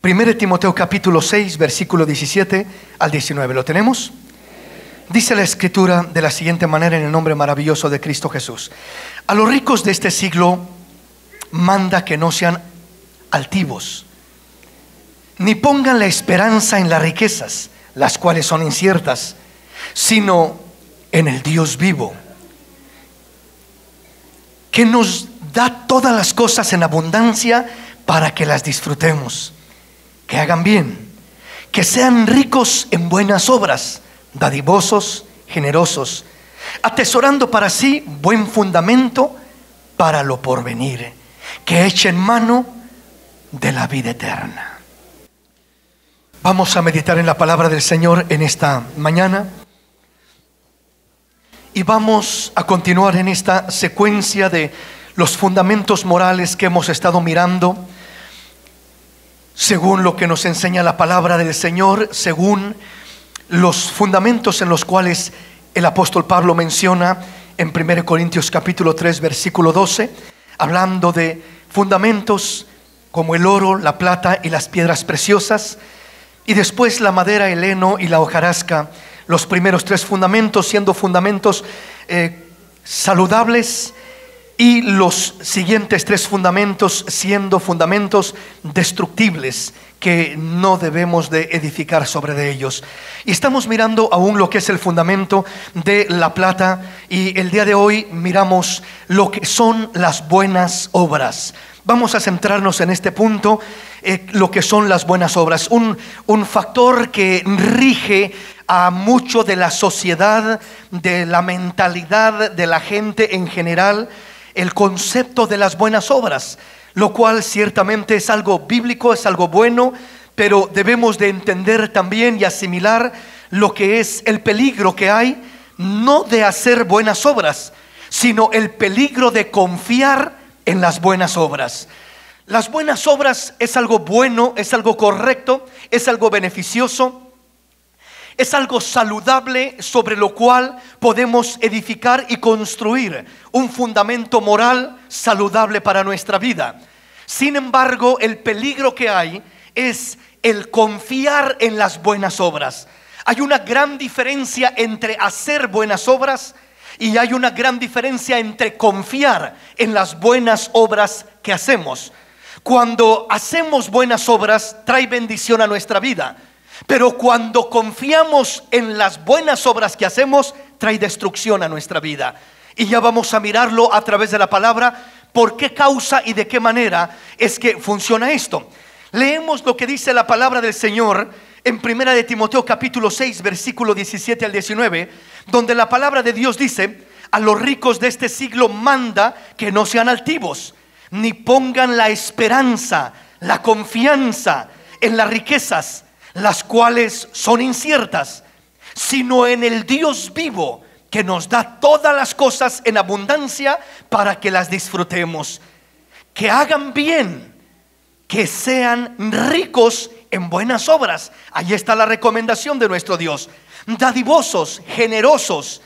1 Timoteo capítulo 6, versículo 17 al 19. ¿Lo tenemos? Dice la Escritura de la siguiente manera, en el nombre maravilloso de Cristo Jesús: a los ricos de este siglo manda que no sean altivos, ni pongan la esperanza en las riquezas, las cuales son inciertas, sino en el Dios vivo, que nos da todas las cosas en abundancia para que las disfrutemos. Que hagan bien, que sean ricos en buenas obras, dadivosos, generosos, atesorando para sí buen fundamento para lo porvenir, que echen mano de la vida eterna. Vamos a meditar en la palabra del Señor en esta mañana y vamos a continuar en esta secuencia de los fundamentos morales que hemos estado mirando según lo que nos enseña la palabra del Señor, según los fundamentos en los cuales el apóstol Pablo menciona en 1 Corintios capítulo 3 versículo 12, hablando de fundamentos como el oro, la plata y las piedras preciosas, y después la madera, el heno y la hojarasca. Los primeros tres fundamentos siendo fundamentos saludables, y los siguientes tres fundamentos siendo fundamentos destructibles, que no debemos de edificar sobre de ellos. Y estamos mirando aún lo que es el fundamento de la plata, y el día de hoy miramos lo que son las buenas obras. Vamos a centrarnos en este punto, lo que son las buenas obras, un factor que rige a mucho de la sociedad, de la mentalidad de la gente en general, el concepto de las buenas obras, lo cual ciertamente es algo bíblico, es algo bueno, pero debemos de entender también y asimilar lo que es el peligro que hay, no de hacer buenas obras, sino el peligro de confiar en las buenas obras. Las buenas obras es algo bueno, es algo correcto, es algo beneficioso, es algo saludable sobre lo cual podemos edificar y construir un fundamento moral saludable para nuestra vida. Sin embargo, el peligro que hay es el confiar en las buenas obras. Hay una gran diferencia entre hacer buenas obras y hay una gran diferencia entre confiar en las buenas obras que hacemos. Cuando hacemos buenas obras, trae bendición a nuestra vida. Pero cuando confiamos en las buenas obras que hacemos, trae destrucción a nuestra vida. Y ya vamos a mirarlo a través de la palabra, por qué causa y de qué manera es que funciona esto. Leemos lo que dice la palabra del Señor en 1 Timoteo capítulo 6 versículo 17 al 19, donde la palabra de Dios dice: a los ricos de este siglo manda que no sean altivos, ni pongan la esperanza, la confianza en las riquezas, las cuales son inciertas, sino en el Dios vivo, que nos da todas las cosas en abundancia para que las disfrutemos. Que hagan bien, que sean ricos en buenas obras. Ahí está la recomendación de nuestro Dios. Dadivosos, generosos,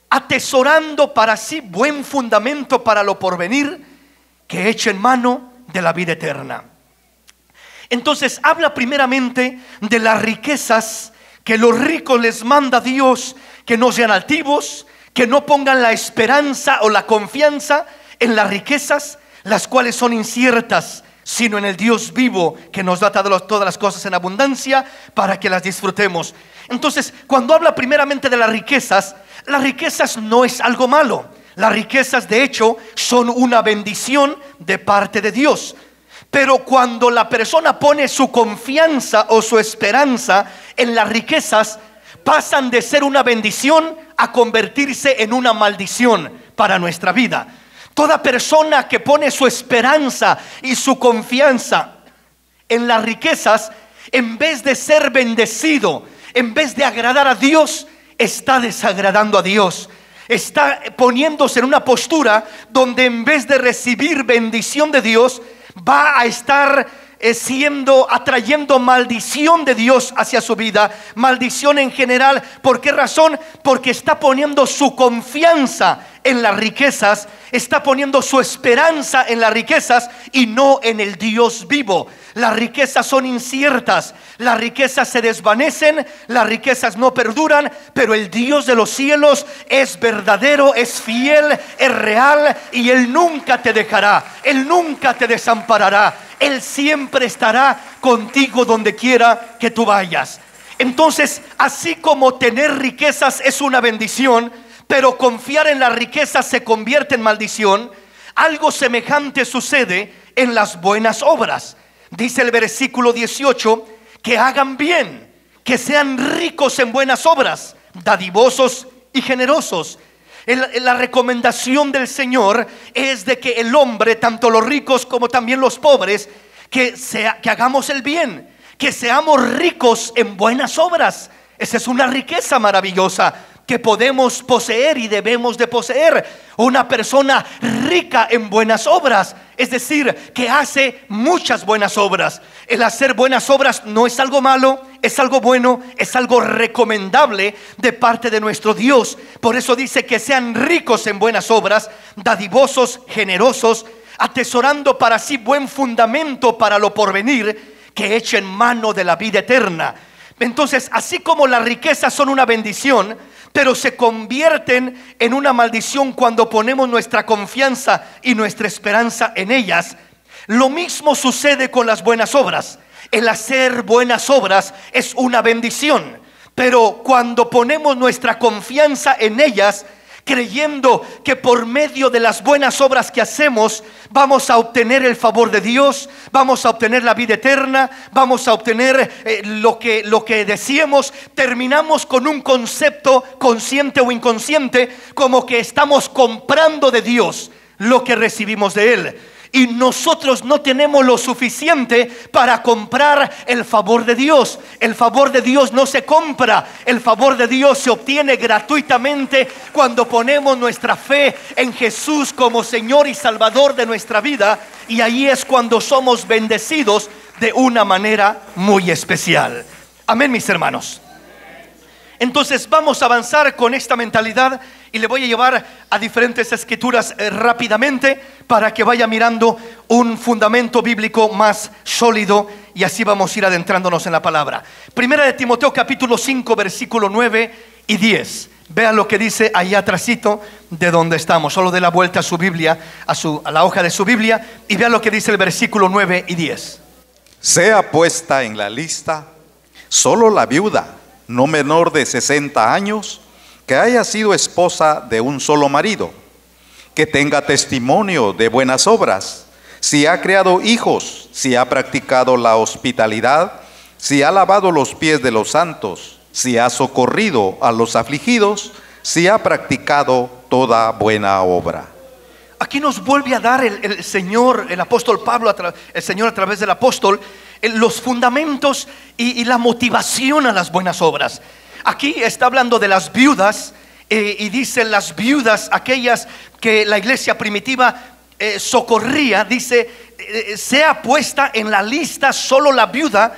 atesorando para sí buen fundamento para lo porvenir, que echen mano de la vida eterna. Entonces habla primeramente de las riquezas, que los ricos les manda Dios que no sean altivos, que no pongan la esperanza o la confianza en las riquezas, las cuales son inciertas, sino en el Dios vivo, que nos da todas las cosas en abundancia para que las disfrutemos. Entonces, cuando habla primeramente de las riquezas no es algo malo. Las riquezas, de hecho, son una bendición de parte de Dios. Pero cuando la persona pone su confianza o su esperanza en las riquezas, pasan de ser una bendición a convertirse en una maldición para nuestra vida. Toda persona que pone su esperanza y su confianza en las riquezas, en vez de ser bendecido, en vez de agradar a Dios, está desagradando a Dios. Está poniéndose en una postura donde en vez de recibir bendición de Dios, va a estar atrayendo maldición de Dios hacia su vida, maldición en general. ¿Por qué razón? Porque está poniendo su confianza en las riquezas, está poniendo su esperanza en las riquezas y no en el Dios vivo. Las riquezas son inciertas, las riquezas se desvanecen, las riquezas no perduran, pero el Dios de los cielos es verdadero, es fiel, es real, y Él nunca te dejará, Él nunca te desamparará, Él siempre estará contigo donde quiera que tú vayas. Entonces, así como tener riquezas es una bendición, pero confiar en las riquezas se convierte en maldición, algo semejante sucede en las buenas obras. Dice el versículo 18, que hagan bien, que sean ricos en buenas obras, dadivosos y generosos. La recomendación del Señor es de que el hombre, tanto los ricos como también los pobres, que hagamos el bien, que seamos ricos en buenas obras. Esa es una riqueza maravillosa que podemos poseer y debemos de poseer. Una persona rica en buenas obras, es decir, que hace muchas buenas obras. El hacer buenas obras no es algo malo, es algo bueno, es algo recomendable de parte de nuestro Dios. Por eso dice que sean ricos en buenas obras, dadivosos, generosos, atesorando para sí buen fundamento para lo porvenir, que echen mano de la vida eterna. Entonces, así como las riquezas son una bendición, pero se convierten en una maldición cuando ponemos nuestra confianza y nuestra esperanza en ellas, lo mismo sucede con las buenas obras. El hacer buenas obras es una bendición, pero cuando ponemos nuestra confianza en ellas, creyendo que por medio de las buenas obras que hacemos vamos a obtener el favor de Dios, vamos a obtener la vida eterna, vamos a obtener lo que deseemos, terminamos con un concepto consciente o inconsciente como que estamos comprando de Dios lo que recibimos de Él. Y nosotros no tenemos lo suficiente para comprar el favor de Dios. El favor de Dios no se compra. El favor de Dios se obtiene gratuitamente cuando ponemos nuestra fe en Jesús como Señor y Salvador de nuestra vida. Y ahí es cuando somos bendecidos de una manera muy especial. Amén, mis hermanos. Entonces vamos a avanzar con esta mentalidad y le voy a llevar a diferentes escrituras rápidamente para que vaya mirando un fundamento bíblico más sólido, y así vamos a ir adentrándonos en la palabra. Primera de Timoteo capítulo 5 versículo 9 y 10. Vean lo que dice ahí atrásito de donde estamos. Solo dé la vuelta a su Biblia, a la hoja de su Biblia, y vean lo que dice el versículo 9 y 10. Sea puesta en la lista solo la viuda, no menor de 60 años, que haya sido esposa de un solo marido, que tenga testimonio de buenas obras, si ha criado hijos, si ha practicado la hospitalidad, si ha lavado los pies de los santos, si ha socorrido a los afligidos, si ha practicado toda buena obra. Aquí nos vuelve a dar el Señor, el apóstol Pablo, el Señor a través del apóstol, los fundamentos y la motivación a las buenas obras. Aquí está hablando de las viudas, y dice las viudas, aquellas que la iglesia primitiva socorría. Dice, sea puesta en la lista solo la viuda,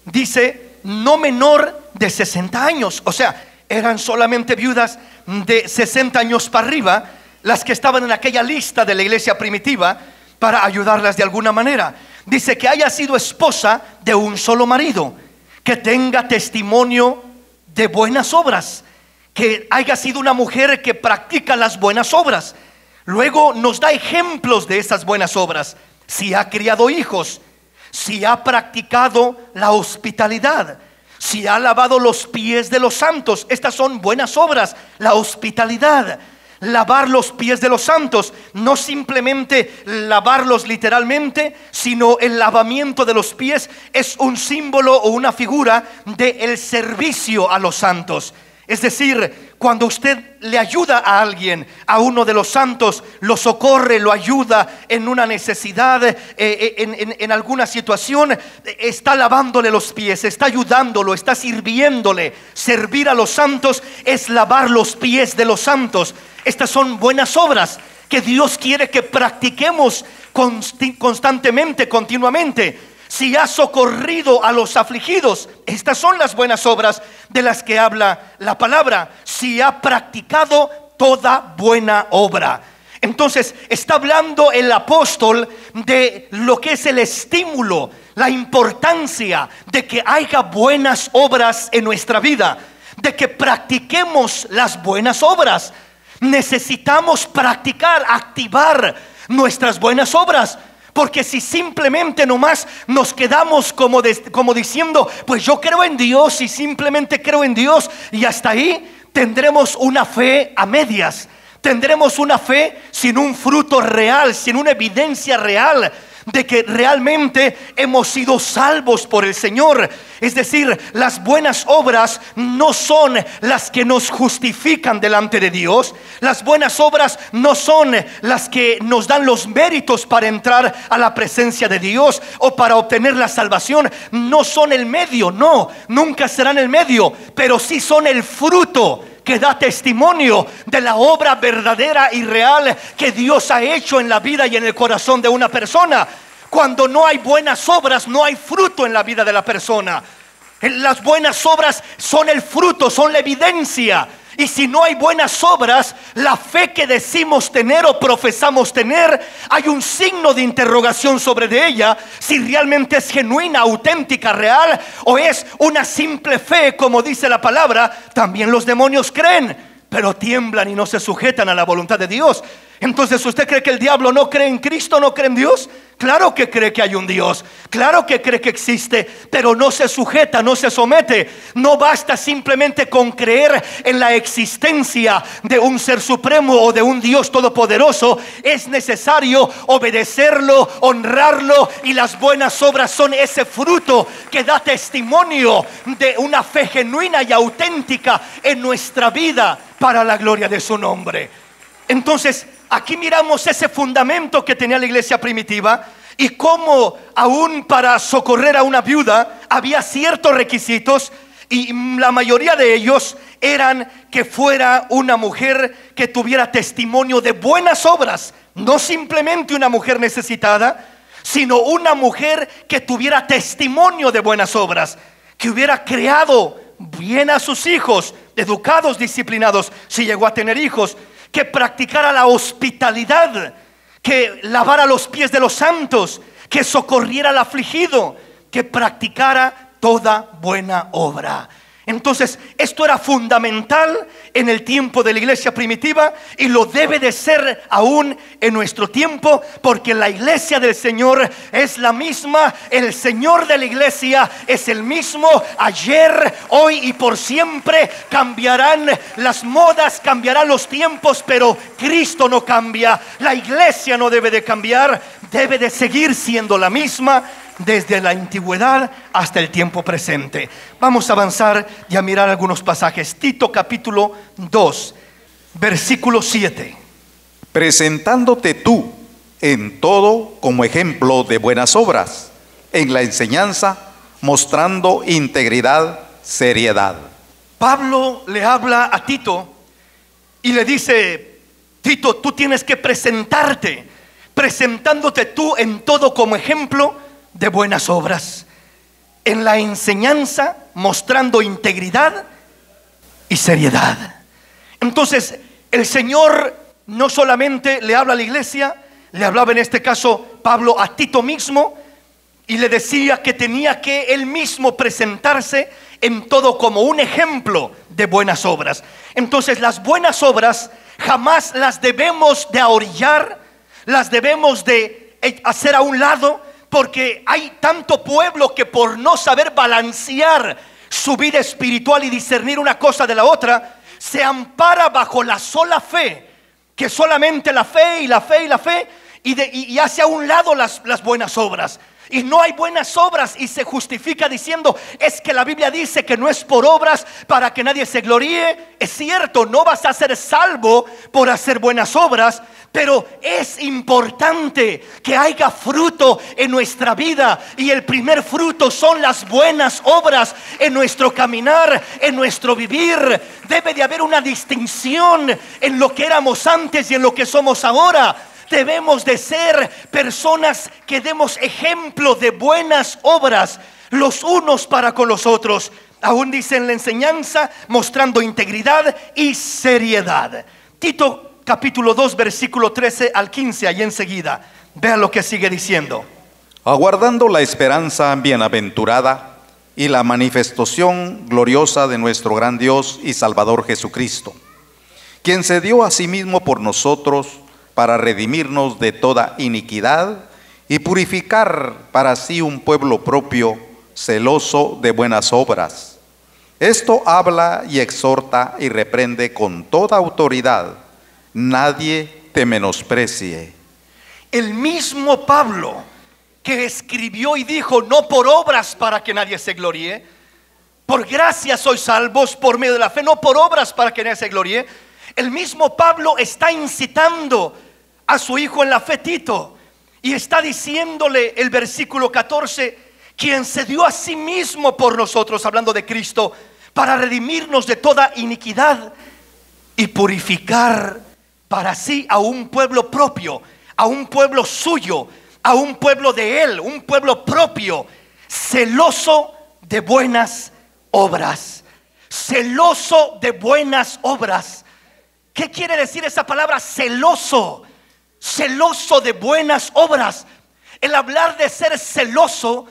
dice, no menor de 60 años. O sea, eran solamente viudas de 60 años para arriba las que estaban en aquella lista de la iglesia primitiva para ayudarlas de alguna manera. Dice que haya sido esposa de un solo marido, que tenga testimonio de buenas obras, que haya sido una mujer que practica las buenas obras. Luego nos da ejemplos de esas buenas obras. Si ha criado hijos, si ha practicado la hospitalidad, si ha lavado los pies de los santos. Estas son buenas obras, la hospitalidad. Lavar los pies de los santos, no simplemente lavarlos literalmente, sino el lavamiento de los pies es un símbolo o una figura del servicio a los santos. Es decir, cuando usted le ayuda a alguien, a uno de los santos, lo socorre, lo ayuda en una necesidad, en alguna situación, está lavándole los pies, está ayudándolo, está sirviéndole. Servir a los santos es lavar los pies de los santos. Estas son buenas obras que Dios quiere que practiquemos constantemente, continuamente. Si ha socorrido a los afligidos, estas son las buenas obras de las que habla la palabra. Si ha practicado toda buena obra. Entonces está hablando el apóstol de lo que es el estímulo, la importancia de que haya buenas obras en nuestra vida, de que practiquemos las buenas obras. Necesitamos practicar, activar nuestras buenas obras. Porque si simplemente nomás nos quedamos como diciendo, pues yo creo en Dios y simplemente creo en Dios y hasta ahí, tendremos una fe a medias. Tendremos una fe sin un fruto real, sin una evidencia real de que realmente hemos sido salvos por el Señor. Es decir, las buenas obras no son las que nos justifican delante de Dios. Las buenas obras no son las que nos dan los méritos para entrar a la presencia de Dios o para obtener la salvación. No son el medio, no, nunca serán el medio, pero sí son el fruto que da testimonio de la obra verdadera y real que Dios ha hecho en la vida y en el corazón de una persona. Cuando no hay buenas obras, no hay fruto en la vida de la persona. Las buenas obras son el fruto, son la evidencia. Y si no hay buenas obras, la fe que decimos tener o profesamos tener, hay un signo de interrogación sobre de ella, si realmente es genuina, auténtica, real, o es una simple fe, como dice la palabra. También los demonios creen, pero tiemblan y no se sujetan a la voluntad de Dios. Entonces, ¿usted cree que el diablo no cree en Cristo, no cree en Dios? Claro que cree que hay un Dios, claro que cree que existe, pero no se sujeta, no se somete. No basta simplemente con creer en la existencia de un ser supremo o de un Dios todopoderoso. Es necesario obedecerlo, honrarlo, y las buenas obras son ese fruto que da testimonio de una fe genuina y auténtica en nuestra vida para la gloria de su nombre. Entonces, aquí miramos ese fundamento que tenía la iglesia primitiva y cómo aún para socorrer a una viuda había ciertos requisitos, y la mayoría de ellos eran que fuera una mujer que tuviera testimonio de buenas obras. No simplemente una mujer necesitada, sino una mujer que tuviera testimonio de buenas obras, que hubiera criado bien a sus hijos, educados, disciplinados, si llegó a tener hijos, que practicara la hospitalidad, que lavara los pies de los santos, que socorriera al afligido, que practicara toda buena obra. Entonces, esto era fundamental en el tiempo de la iglesia primitiva y lo debe de ser aún en nuestro tiempo, porque la iglesia del Señor es la misma. El Señor de la iglesia es el mismo ayer, hoy y por siempre. Cambiarán las modas, cambiarán los tiempos, pero Cristo no cambia. La iglesia no debe de cambiar, debe de seguir siendo la misma desde la antigüedad hasta el tiempo presente. Vamos a avanzar y a mirar algunos pasajes. Tito capítulo 2, versículo 7. Presentándote tú en todo como ejemplo de buenas obras, en la enseñanza, mostrando integridad, seriedad. Pablo le habla a Tito y le dice: Tito, tú tienes que presentándote tú en todo como ejemplo de buenas obras, en la enseñanza, mostrando integridad y seriedad. Entonces, el Señor no solamente le habla a la iglesia, le hablaba en este caso Pablo a Tito mismo, y le decía que tenía que él mismo presentarse en todo como un ejemplo de buenas obras. Entonces, las buenas obras jamás las debemos de ahorillar, las debemos de hacer a un lado, porque hay tanto pueblo que por no saber balancear su vida espiritual y discernir una cosa de la otra, se ampara bajo la sola fe, que solamente la fe y la fe y la fe, y hace a un lado las buenas obras. Y no hay buenas obras y se justifica diciendo: es que la Biblia dice que no es por obras para que nadie se gloríe. Es cierto, no vas a ser salvo por hacer buenas obras, pero es importante que haya fruto en nuestra vida, y el primer fruto son las buenas obras en nuestro caminar, en nuestro vivir. Debe de haber una distinción en lo que éramos antes y en lo que somos ahora. Debemos de ser personas que demos ejemplo de buenas obras los unos para con los otros. Aún dice en la enseñanza, mostrando integridad y seriedad. Tito capítulo 2 versículo 13 al 15, ahí enseguida. Vean lo que sigue diciendo. Aguardando la esperanza bienaventurada y la manifestación gloriosa de nuestro gran Dios y Salvador Jesucristo, quien se dio a sí mismo por nosotros para redimirnos de toda iniquidad y purificar para sí un pueblo propio, celoso de buenas obras. Esto habla y exhorta y reprende con toda autoridad. Nadie te menosprecie. El mismo Pablo que escribió y dijo: no por obras para que nadie se gloríe, por gracia sois salvos por medio de la fe, no por obras para que nadie se gloríe. El mismo Pablo está incitando a su hijo en la fe, Tito, y está diciéndole el versículo 14: quien se dio a sí mismo por nosotros, hablando de Cristo, para redimirnos de toda iniquidad y purificar para sí a un pueblo propio, a un pueblo suyo, a un pueblo de él, un pueblo propio, celoso de buenas obras. Celoso de buenas obras. ¿Qué quiere decir esa palabra celoso? Celoso de buenas obras. El hablar de ser celoso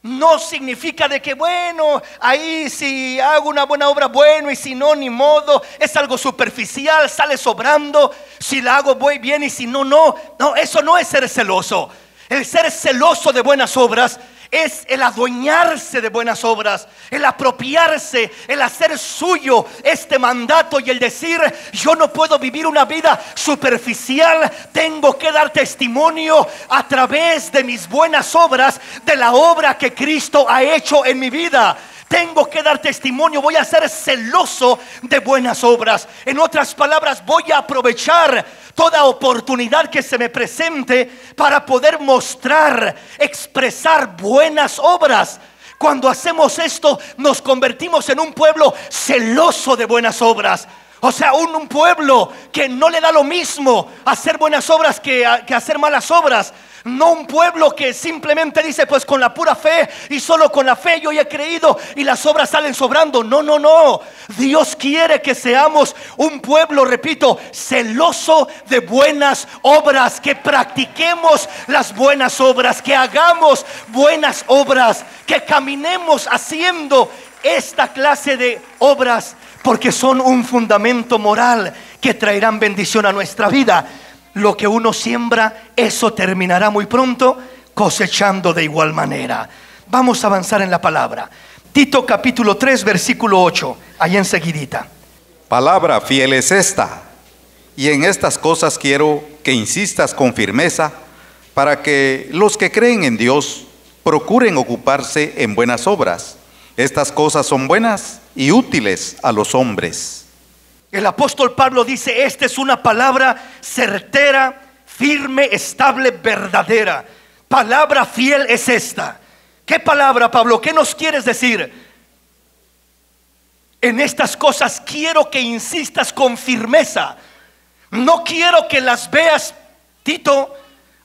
no significa de que, bueno, ahí si hago una buena obra, bueno, y si no, ni modo. Es algo superficial, sale sobrando. Si la hago voy bien y si no, no. No, eso no es ser celoso. El ser celoso de buenas obras es el adueñarse de buenas obras, el apropiarse, el hacer suyo este mandato y el decir: yo no puedo vivir una vida superficial, tengo que dar testimonio a través de mis buenas obras de la obra que Cristo ha hecho en mi vida. Tengo que dar testimonio, voy a ser celoso de buenas obras. En otras palabras, voy a aprovechar toda oportunidad que se me presente para poder mostrar, expresar buenas obras. Cuando hacemos esto, nos convertimos en un pueblo celoso de buenas obras. O sea, un pueblo que no le da lo mismo hacer buenas obras que hacer malas obras. No un pueblo que simplemente dice: pues con la pura fe y solo con la fe yo ya he creído y las obras salen sobrando. No, no, no. Dios quiere que seamos un pueblo, repito, celoso de buenas obras, que practiquemos las buenas obras, que hagamos buenas obras, que caminemos haciendo esta clase de obras, porque son un fundamento moral que traerán bendición a nuestra vida. Lo que uno siembra, eso terminará muy pronto cosechando de igual manera. Vamos a avanzar en la palabra. Tito capítulo 3 versículo 8, ahí enseguidita. Palabra fiel es esta, y en estas cosas quiero que insistas con firmeza, para que los que creen en Dios procuren ocuparse en buenas obras. Estas cosas son buenas y útiles a los hombres. El apóstol Pablo dice: esta es una palabra certera, firme, estable, verdadera. Palabra fiel es esta. ¿Qué palabra, Pablo? ¿Qué nos quieres decir? En estas cosas quiero que insistas con firmeza. No quiero que las veas, Tito,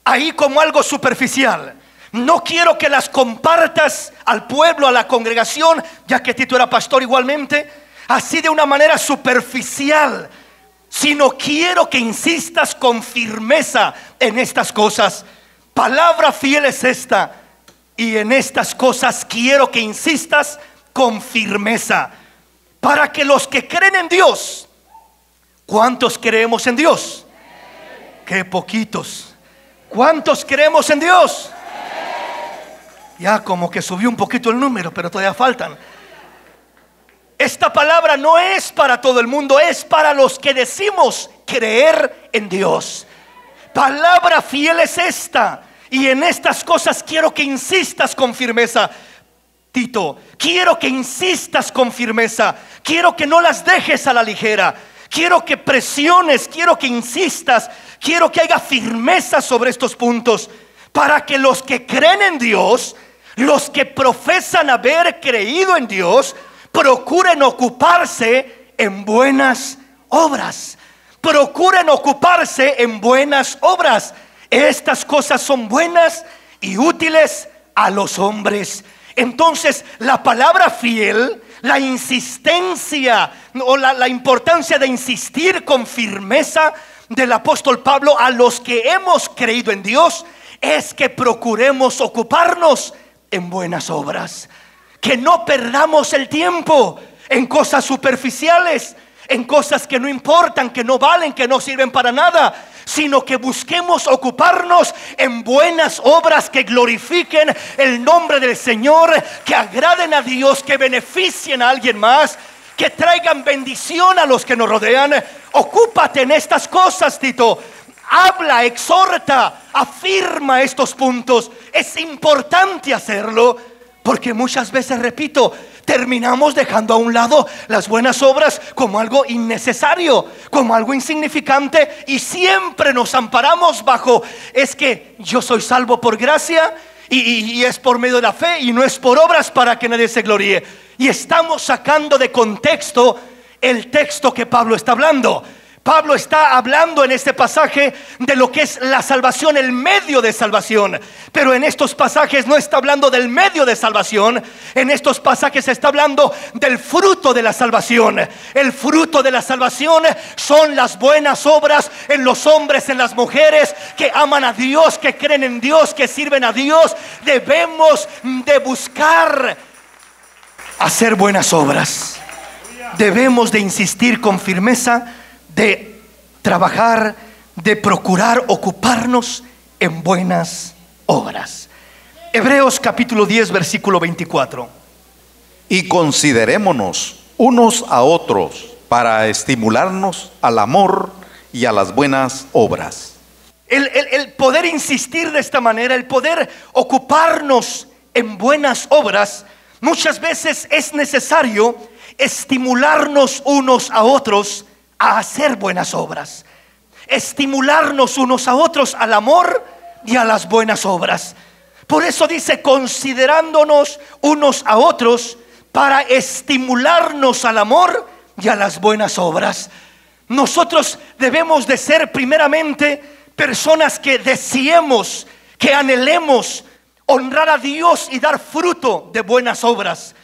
ahí como algo superficial. No quiero que las compartas al pueblo, a la congregación, ya que Tito era pastor igualmente, así de una manera superficial, sino quiero que insistas con firmeza en estas cosas. Palabra fiel es esta, y en estas cosas quiero que insistas con firmeza, para que los que creen en Dios, ¿cuántos creemos en Dios? Qué poquitos. ¿Cuántos creemos en Dios? Ya como que subió un poquito el número, pero todavía faltan. Esta palabra no es para todo el mundo, es para los que decimos creer en Dios. Palabra fiel es esta, y en estas cosas quiero que insistas con firmeza. Tito, quiero que insistas con firmeza, quiero que no las dejes a la ligera, quiero que presiones, quiero que insistas, quiero que haya firmeza sobre estos puntos, para que los que creen en Dios, los que profesan haber creído en Dios, procuren ocuparse en buenas obras. Procuren ocuparse en buenas obras. Estas cosas son buenas y útiles a los hombres. Entonces la palabra fiel, la insistencia o la importancia de insistir con firmeza del apóstol Pablo a los que hemos creído en Dios, es que procuremos ocuparnos en buenas obras, que no perdamos el tiempo en cosas superficiales, en cosas que no importan, que no valen, que no sirven para nada, sino que busquemos ocuparnos en buenas obras que glorifiquen el nombre del Señor, que agraden a Dios, que beneficien a alguien más, que traigan bendición a los que nos rodean. Ocúpate en estas cosas, Tito. Habla, exhorta, afirma estos puntos. Es importante hacerlo, porque muchas veces, repito, terminamos dejando a un lado las buenas obras como algo innecesario, como algo insignificante, y siempre nos amparamos bajo: es que yo soy salvo por gracia y es por medio de la fe y no es por obras, para que nadie se gloríe. Y estamos sacando de contexto el texto que Pablo está hablando. Pablo está hablando en este pasaje de lo que es la salvación, el medio de salvación. Pero en estos pasajes no está hablando del medio de salvación. En estos pasajes está hablando del fruto de la salvación. El fruto de la salvación son las buenas obras en los hombres, en las mujeres que aman a Dios, que creen en Dios, que sirven a Dios. Debemos de buscar hacer buenas obras. Debemos de insistir con firmeza, de trabajar, de procurar ocuparnos en buenas obras. Hebreos capítulo 10 versículo 24. Y considerémonos unos a otros para estimularnos al amor y a las buenas obras. El poder insistir de esta manera, el poder ocuparnos en buenas obras, muchas veces es necesario estimularnos unos a otros a hacer buenas obras, estimularnos unos a otros al amor y a las buenas obras. Por eso dice: considerándonos unos a otros para estimularnos al amor y a las buenas obras. Nosotros debemos de ser primeramente personas que deseemos, que anhelemos honrar a Dios y dar fruto de buenas obras,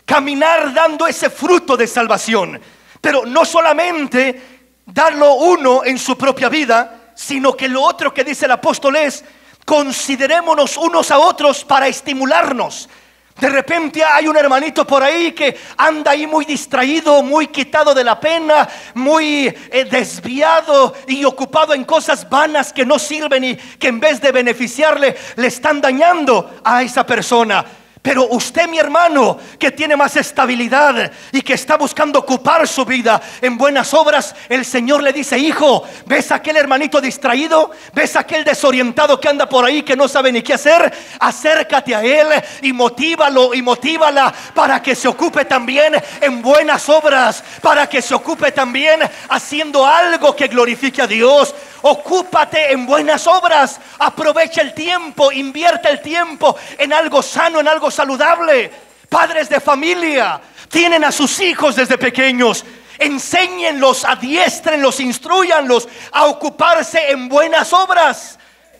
caminar dando ese fruto de salvación. Pero no solamente darlo uno en su propia vida, sino que lo otro que dice el apóstol es: considerémonos unos a otros para estimularnos. De repente hay un hermanito por ahí que anda ahí muy distraído, muy quitado de la pena, muy desviado y ocupado en cosas vanas que no sirven y que en vez de beneficiarle, le están dañando a esa persona. Pero usted, mi hermano, que tiene más estabilidad y que está buscando ocupar su vida en buenas obras, el Señor le dice: hijo, ¿ves a aquel hermanito distraído? ¿Ves a aquel desorientado que anda por ahí, que no sabe ni qué hacer? Acércate a él y motívalo y motívala para que se ocupe también en buenas obras, para que se ocupe también haciendo algo que glorifique a Dios. Ocúpate en buenas obras, aprovecha el tiempo, invierte el tiempo en algo sano, en algo saludable. Padres de familia, tienen a sus hijos desde pequeños, enséñenlos, adiéstrenlos, instruyanlos a ocuparse en buenas obras.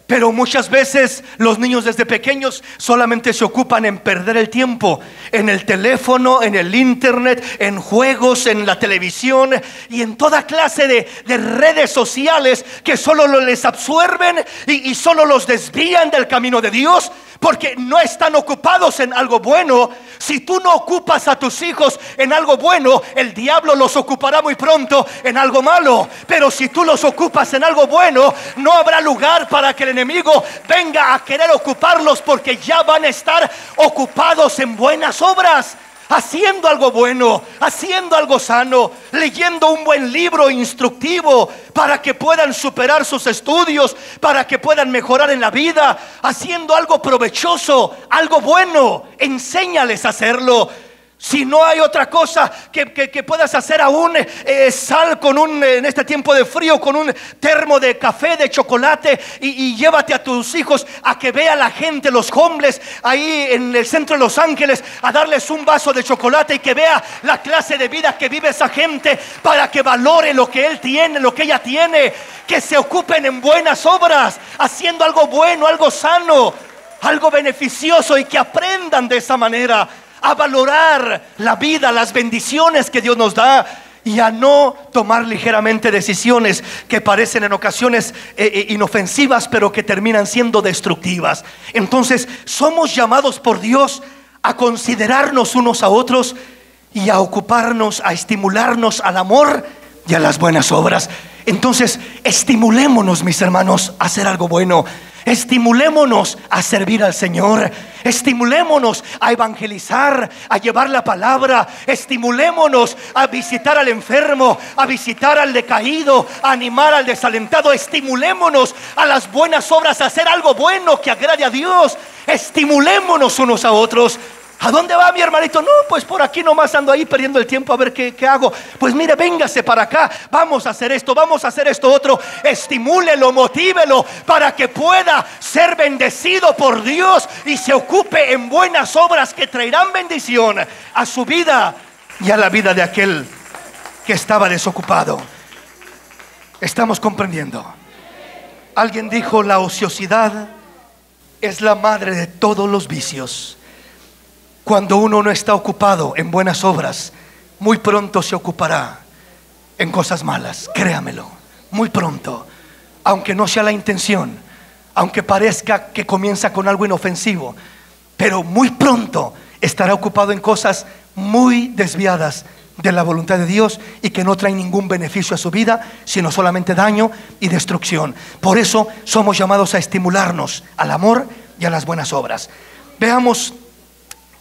Pero muchas veces los niños desde pequeños solamente se ocupan en perder el tiempo en el teléfono, en el internet, en juegos, en la televisión y en toda clase de redes sociales que solo les absorben y solo los desvían del camino de Dios, porque no están ocupados en algo bueno. Si tú no ocupas a tus hijos en algo bueno, el diablo los ocupará muy pronto en algo malo. Pero si tú los ocupas en algo bueno, no habrá lugar para que el enemigo venga a querer ocuparlos, porque ya van a estar ocupados en buenas obras, haciendo algo bueno, haciendo algo sano, leyendo un buen libro instructivo para que puedan superar sus estudios, para que puedan mejorar en la vida, haciendo algo provechoso, algo bueno. Enséñales a hacerlo. Si no hay otra cosa que puedas hacer aún, sal con en este tiempo de frío con un termo de café, de chocolate y llévate a tus hijos a que vea la gente, los homeless ahí en el centro de Los Ángeles, a darles un vaso de chocolate y que vea la clase de vida que vive esa gente, para que valore lo que él tiene, lo que ella tiene. Que se ocupen en buenas obras, haciendo algo bueno, algo sano. algo beneficioso, y que aprendan de esa manera a valorar la vida, las bendiciones que Dios nos da, y a no tomar ligeramente decisiones que parecen en ocasiones inofensivas, pero que terminan siendo destructivas. Entonces somos llamados por Dios a considerarnos unos a otros y a ocuparnos, a estimularnos al amor y a las buenas obras. Entonces estimulémonos, mis hermanos, a hacer algo bueno. Estimulémonos a servir al Señor. Estimulémonos a evangelizar, a llevar la palabra. Estimulémonos a visitar al enfermo, a visitar al decaído, a animar al desalentado. Estimulémonos a las buenas obras, a hacer algo bueno que agrade a Dios. Estimulémonos unos a otros. ¿A dónde va, mi hermanito? No, pues por aquí nomás ando ahí perdiendo el tiempo a ver qué hago. Pues mire, véngase para acá, vamos a hacer esto, vamos a hacer esto otro. Estimúlelo, motívelo para que pueda ser bendecido por Dios y se ocupe en buenas obras que traerán bendición a su vida y a la vida de aquel que estaba desocupado. ¿Estamos comprendiendo? Alguien dijo: la ociosidad es la madre de todos los vicios. Cuando uno no está ocupado en buenas obras, muy pronto se ocupará en cosas malas. Créamelo, muy pronto. Aunque no sea la intención, aunque parezca que comienza con algo inofensivo, pero muy pronto estará ocupado en cosas muy desviadas de la voluntad de Dios y que no traen ningún beneficio a su vida, sino solamente daño y destrucción. Por eso somos llamados a estimularnos al amor y a las buenas obras. Veamos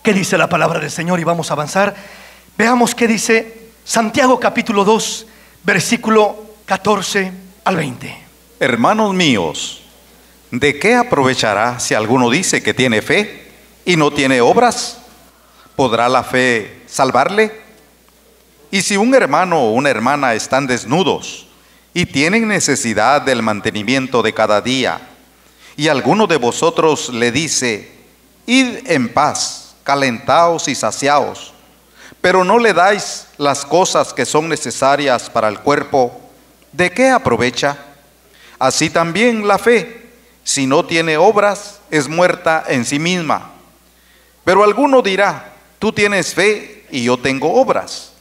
¿qué dice la palabra del Señor? Y vamos a avanzar. Veamos qué dice Santiago capítulo 2, versículo 14 al 20. Hermanos míos, ¿de qué aprovechará si alguno dice que tiene fe y no tiene obras? ¿Podrá la fe salvarle? Y si un hermano o una hermana están desnudos y tienen necesidad del mantenimiento de cada día, y alguno de vosotros le dice: id en paz, calentaos y saciaos, pero no le dais las cosas que son necesarias para el cuerpo, ¿de qué aprovecha? Así también la fe, si no tiene obras, es muerta en sí misma. Pero alguno dirá: tú tienes fe y yo tengo obras.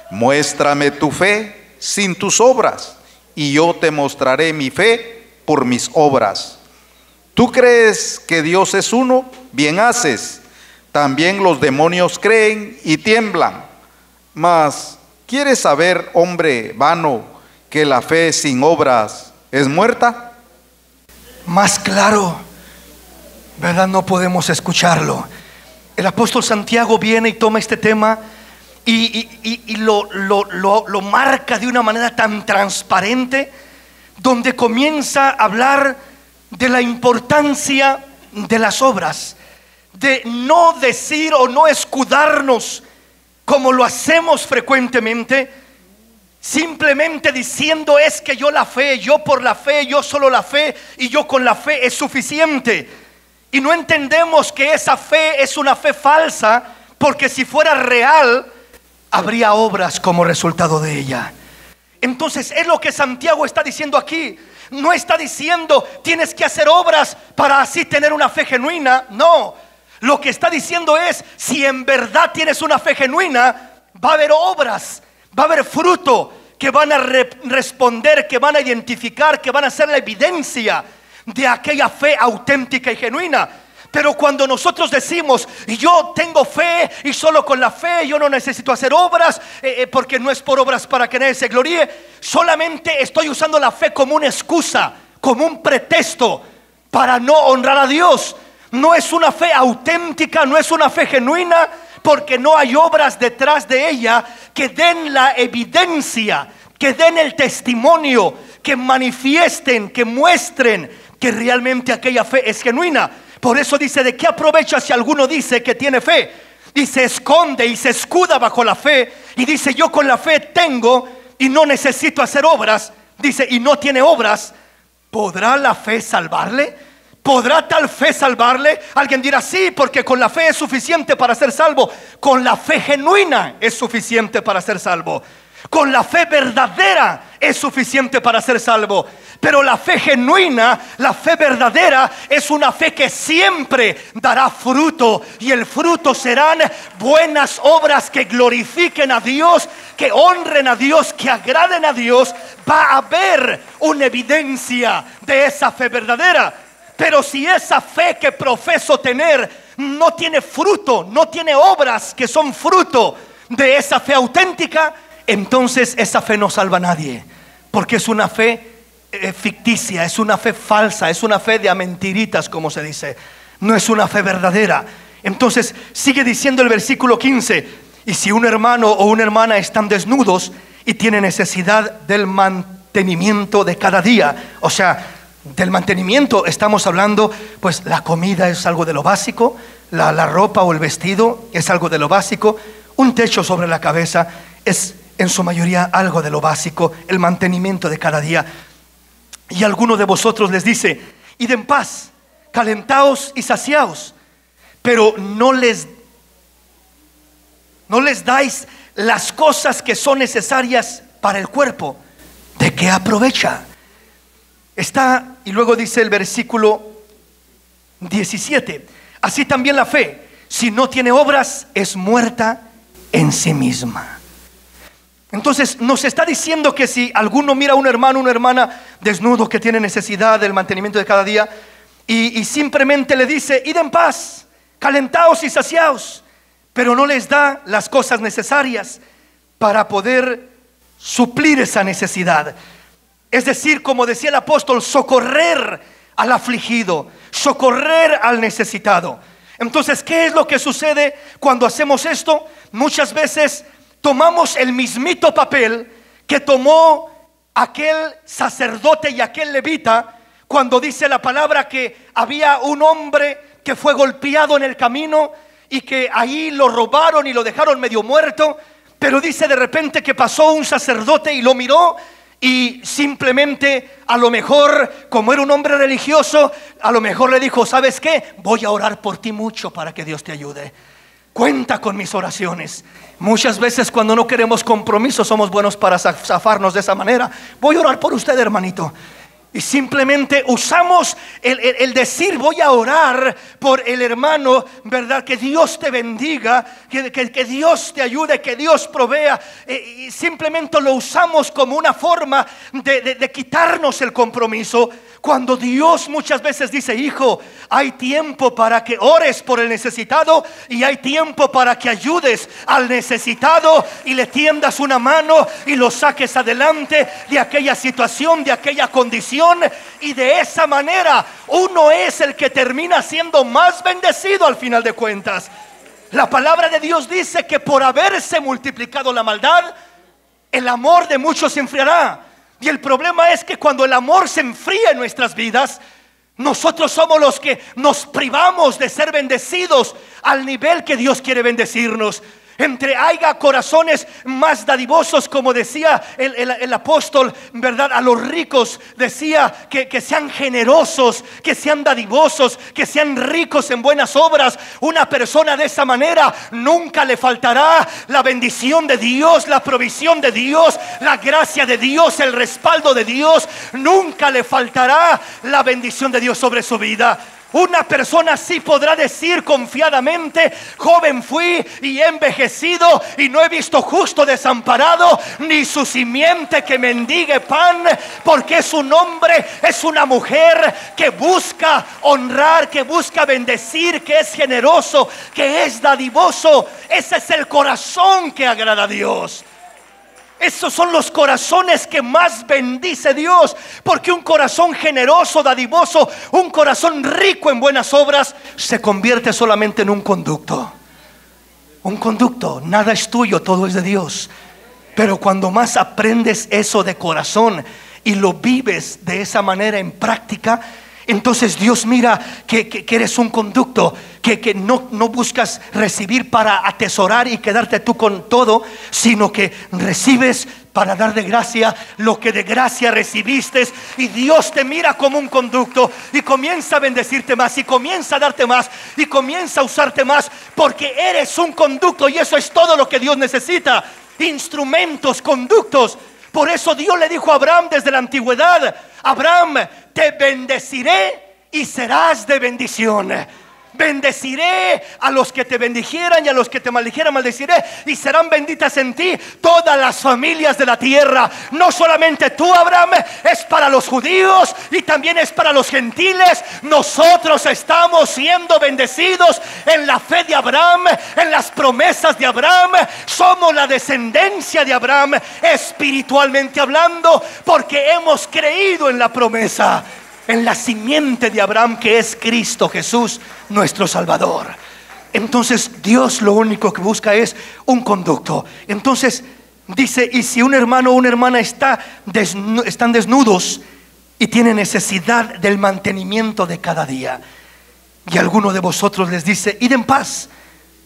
Muéstrame tu fe sin tus obras, y yo te mostraré mi fe por mis obras. ¿Tú crees que Dios es uno? Bien haces. También los demonios creen y tiemblan. Mas, ¿quieres saber, hombre vano, que la fe sin obras es muerta? Más claro, ¿verdad? No podemos escucharlo. El apóstol Santiago viene y toma este tema y lo marca de una manera tan transparente, donde comienza a hablar de la importancia de las obras, de no decir o no escudarnos como lo hacemos frecuentemente, simplemente diciendo: es que yo la fe, yo por la fe, yo solo la fe, y yo con la fe es suficiente. Y no entendemos que esa fe es una fe falsa, porque si fuera real, habría obras como resultado de ella. Entonces es lo que Santiago está diciendo aquí. No está diciendo: tienes que hacer obras para así tener una fe genuina. No. Lo que está diciendo es: si en verdad tienes una fe genuina, va a haber obras, va a haber fruto que van a responder, que van a identificar, que van a ser la evidencia de aquella fe auténtica y genuina. Pero cuando nosotros decimos: yo tengo fe y solo con la fe yo no necesito hacer obras, porque no es por obras para que nadie se gloríe, solamente estoy usando la fe como una excusa, como un pretexto para no honrar a Dios. No es una fe auténtica, no es una fe genuina, porque no hay obras detrás de ella que den la evidencia, que den el testimonio, que manifiesten, que muestren que realmente aquella fe es genuina. Por eso dice: ¿de qué aprovecha si alguno dice que tiene fe? Y se esconde y se escuda bajo la fe y dice: yo con la fe tengo y no necesito hacer obras. Dice: y no tiene obras. ¿Podrá la fe salvarle? ¿Podrá tal fe salvarle? Alguien dirá: sí, porque con la fe es suficiente para ser salvo. Con la fe genuina es suficiente para ser salvo. Con la fe verdadera es suficiente para ser salvo. Pero la fe genuina, la fe verdadera, es una fe que siempre dará fruto. Y el fruto serán buenas obras que glorifiquen a Dios, que honren a Dios, que agraden a Dios. Va a haber una evidencia de esa fe verdadera. Pero si esa fe que profeso tener no tiene fruto, no tiene obras que son fruto de esa fe auténtica, entonces esa fe no salva a nadie, porque es una fe ficticia, es una fe falsa, es una fe de a mentiritas, como se dice. No es una fe verdadera. Entonces sigue diciendo el versículo 15: y si un hermano o una hermana están desnudos y tienen necesidad del mantenimiento de cada día, o sea, del mantenimiento estamos hablando, pues la comida es algo de lo básico, la ropa o el vestido es algo de lo básico, un techo sobre la cabeza es en su mayoría algo de lo básico, el mantenimiento de cada día. Y alguno de vosotros les dice: id en paz, calentaos y saciaos, pero no les dais las cosas que son necesarias para el cuerpo. ¿De qué aprovecha? Y luego dice el versículo 17: así también la fe, si no tiene obras, es muerta en sí misma. Entonces nos está diciendo que si alguno mira a un hermano o una hermana desnudo que tiene necesidad del mantenimiento de cada día, y simplemente le dice: id en paz, calentaos y saciaos, pero no les da las cosas necesarias para poder suplir esa necesidad. Es decir, como decía el apóstol, socorrer al afligido, socorrer al necesitado. Entonces, ¿qué es lo que sucede cuando hacemos esto? Muchas veces tomamos el mismito papel que tomó aquel sacerdote y aquel levita, cuando dice la palabra que había un hombre que fue golpeado en el camino y que ahí lo robaron y lo dejaron medio muerto. Pero dice de repente que pasó un sacerdote y lo miró, y simplemente, a lo mejor, como era un hombre religioso, a lo mejor le dijo: ¿sabes qué? Voy a orar por ti mucho para que Dios te ayude. Cuenta con mis oraciones. Muchas veces cuando no queremos compromiso somos buenos para zafarnos de esa manera. Voy a orar por usted, hermanito. Y simplemente usamos el decir: voy a orar por el hermano, ¿verdad? Que Dios te bendiga, que Dios te ayude, que Dios provea. Y simplemente lo usamos como una forma de quitarnos el compromiso, cuando Dios muchas veces dice: hijo, hay tiempo para que ores por el necesitado, y hay tiempo para que ayudes al necesitado y le tiendas una mano y lo saques adelante de aquella situación, de aquella condición. Y de esa manera uno es el que termina siendo más bendecido al final de cuentas. La palabra de Dios dice que por haberse multiplicado la maldad, el amor de muchos se enfriará. Y el problema es que cuando el amor se enfría en nuestras vidas, nosotros somos los que nos privamos de ser bendecidos al nivel que Dios quiere bendecirnos. Entre haya corazones más dadivosos, como decía el apóstol, ¿verdad? A los ricos decía que sean generosos, que sean dadivosos, que sean ricos en buenas obras. Una persona de esa manera nunca le faltará la bendición de Dios, la provisión de Dios, la gracia de Dios, el respaldo de Dios. Nunca le faltará la bendición de Dios sobre su vida. Una persona así podrá decir confiadamente: joven fui y he envejecido, y no he visto justo desamparado, ni su simiente que mendigue pan. Porque es un hombre, es una mujer que busca honrar, que busca bendecir, que es generoso, que es dadivoso. Ese es el corazón que agrada a Dios. Esos son los corazones que más bendice Dios, porque un corazón generoso, dadivoso, un corazón rico en buenas obras, se convierte solamente en un conducto. Un conducto, nada es tuyo, todo es de Dios. Pero cuando más aprendes eso de corazón y lo vives de esa manera en práctica, entonces Dios mira que eres un conducto, que no buscas recibir para atesorar y quedarte tú con todo, sino que recibes para dar de gracia lo que de gracia recibiste. Y Dios te mira como un conducto y comienza a bendecirte más, y comienza a darte más, y comienza a usarte más, porque eres un conducto. Y eso es todo lo que Dios necesita: instrumentos, conductos. Por eso Dios le dijo a Abraham desde la antigüedad: Abraham, te bendeciré y serás de bendición. Bendeciré a los que te bendijeran, y a los que te maldijeran maldeciré, y serán benditas en ti todas las familias de la tierra. No solamente tú, Abraham, es para los judíos y también es para los gentiles. Nosotros estamos siendo bendecidos en la fe de Abraham, en las promesas de Abraham. Somos la descendencia de Abraham, espiritualmente hablando, porque hemos creído en la promesa, en la simiente de Abraham, que es Cristo Jesús, nuestro Salvador. Entonces Dios lo único que busca es un conducto. Entonces dice: y si un hermano o una hermana están desnudos y tienen necesidad del mantenimiento de cada día, y alguno de vosotros les dice: id en paz,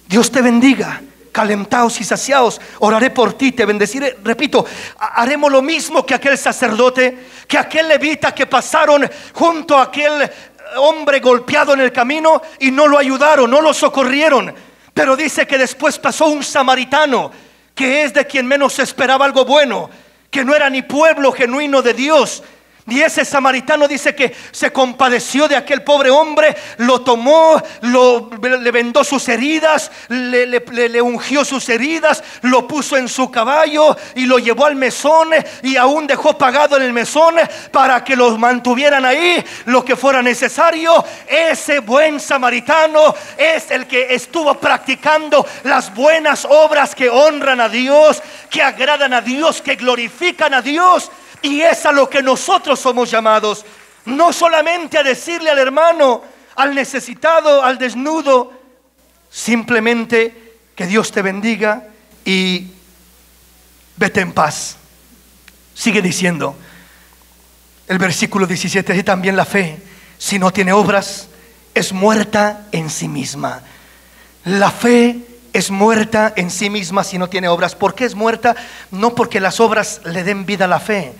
Dios te bendiga, calentaos y saciaos, oraré por ti, te bendeciré. Repito, haremos lo mismo que aquel sacerdote, que aquel levita que pasaron junto a aquel hombre golpeado en el camino y no lo ayudaron, no lo socorrieron. Pero dice que después pasó un samaritano, que es de quien menos se esperaba algo bueno, que no era ni pueblo genuino de Dios. Y ese samaritano dice que se compadeció de aquel pobre hombre, lo tomó, le vendó sus heridas, le ungió sus heridas, lo puso en su caballo y lo llevó al mesón, y aún dejó pagado en el mesón para que los mantuvieran ahí lo que fuera necesario. Ese buen samaritano es el que estuvo practicando las buenas obras que honran a Dios, que agradan a Dios, que glorifican a Dios. Y es a lo que nosotros somos llamados. No solamente a decirle al hermano, al necesitado, al desnudo, simplemente que Dios te bendiga y vete en paz. Sigue diciendo el versículo 17: y también la fe, si no tiene obras, es muerta en sí misma. La fe es muerta en sí misma si no tiene obras. ¿Por qué es muerta? No porque las obras le den vida a la fe,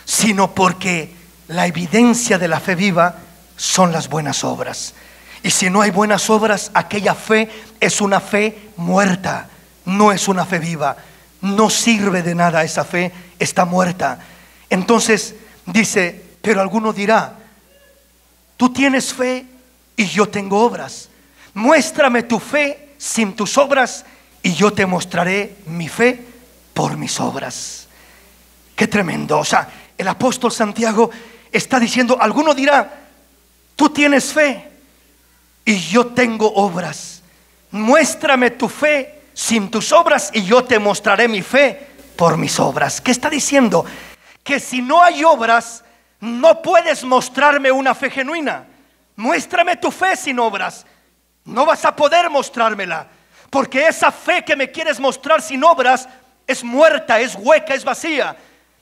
sino porque la evidencia de la fe viva son las buenas obras. Y si no hay buenas obras, aquella fe es una fe muerta, no es una fe viva. No sirve de nada esa fe, está muerta. Entonces dice: pero alguno dirá: tú tienes fe y yo tengo obras. Muéstrame tu fe sin tus obras y yo te mostraré mi fe por mis obras. Qué tremendo. O sea, el apóstol Santiago está diciendo: alguno dirá: tú tienes fe y yo tengo obras. Muéstrame tu fe sin tus obras y yo te mostraré mi fe por mis obras. ¿Qué está diciendo? Que si no hay obras, no puedes mostrarme una fe genuina. Muéstrame tu fe sin obras, no vas a poder mostrármela, porque esa fe que me quieres mostrar sin obras es muerta, es hueca, es vacía.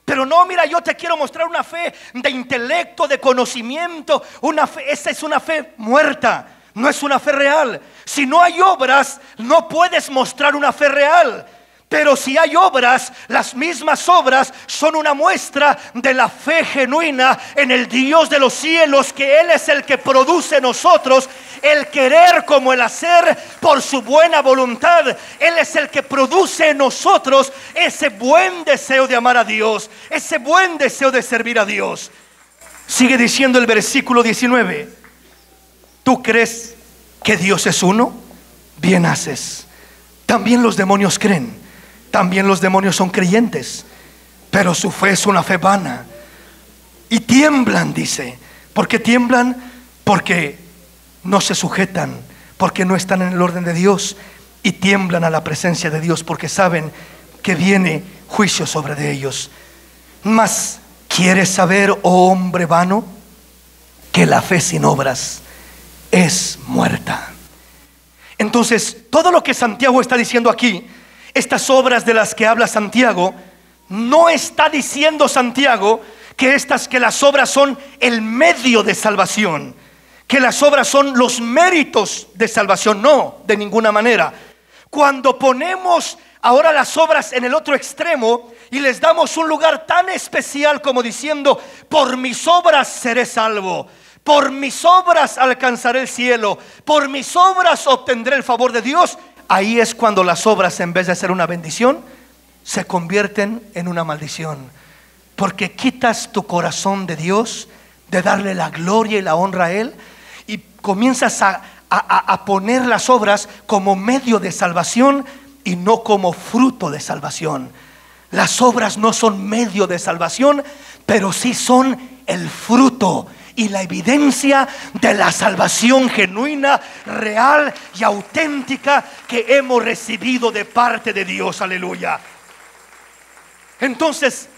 Pero no, mira, yo te quiero mostrar una fe de intelecto, de conocimiento. Una fe, esa es una fe muerta, no es una fe real. Si no hay obras, no puedes mostrar una fe real. Pero si hay obras, las mismas obras son una muestra de la fe genuina en el Dios de los cielos, que Él es el que produce en nosotros el querer como el hacer por su buena voluntad. Él es el que produce en nosotros ese buen deseo de amar a Dios, ese buen deseo de servir a Dios. Sigue diciendo el versículo 19: ¿tú crees que Dios es uno? Bien haces. También los demonios creen. También los demonios son creyentes, pero su fe es una fe vana. Y tiemblan, dice. ¿Por qué tiemblan? Porque no se sujetan, porque no están en el orden de Dios. Y tiemblan a la presencia de Dios, porque saben que viene juicio sobre de ellos. Mas, ¿quieres saber, oh hombre vano, que la fe sin obras es muerta? Entonces, todo lo que Santiago está diciendo aquí, estas obras de las que habla Santiago, no está diciendo Santiago que las obras son el medio de salvación, que las obras son los méritos de salvación. No, de ninguna manera. Cuando ponemos ahora las obras en el otro extremo y les damos un lugar tan especial como diciendo: por mis obras seré salvo, por mis obras alcanzaré el cielo, por mis obras obtendré el favor de Dios, ahí es cuando las obras, en vez de ser una bendición, se convierten en una maldición. porque quitas tu corazón de Dios, de darle la gloria y la honra a Él, y comienzas a poner las obras como medio de salvación y no como fruto de salvación. Las obras no son medio de salvación, pero sí son el fruto y la evidencia de la salvación genuina, real y auténtica que hemos recibido de parte de Dios. Aleluya. Entonces,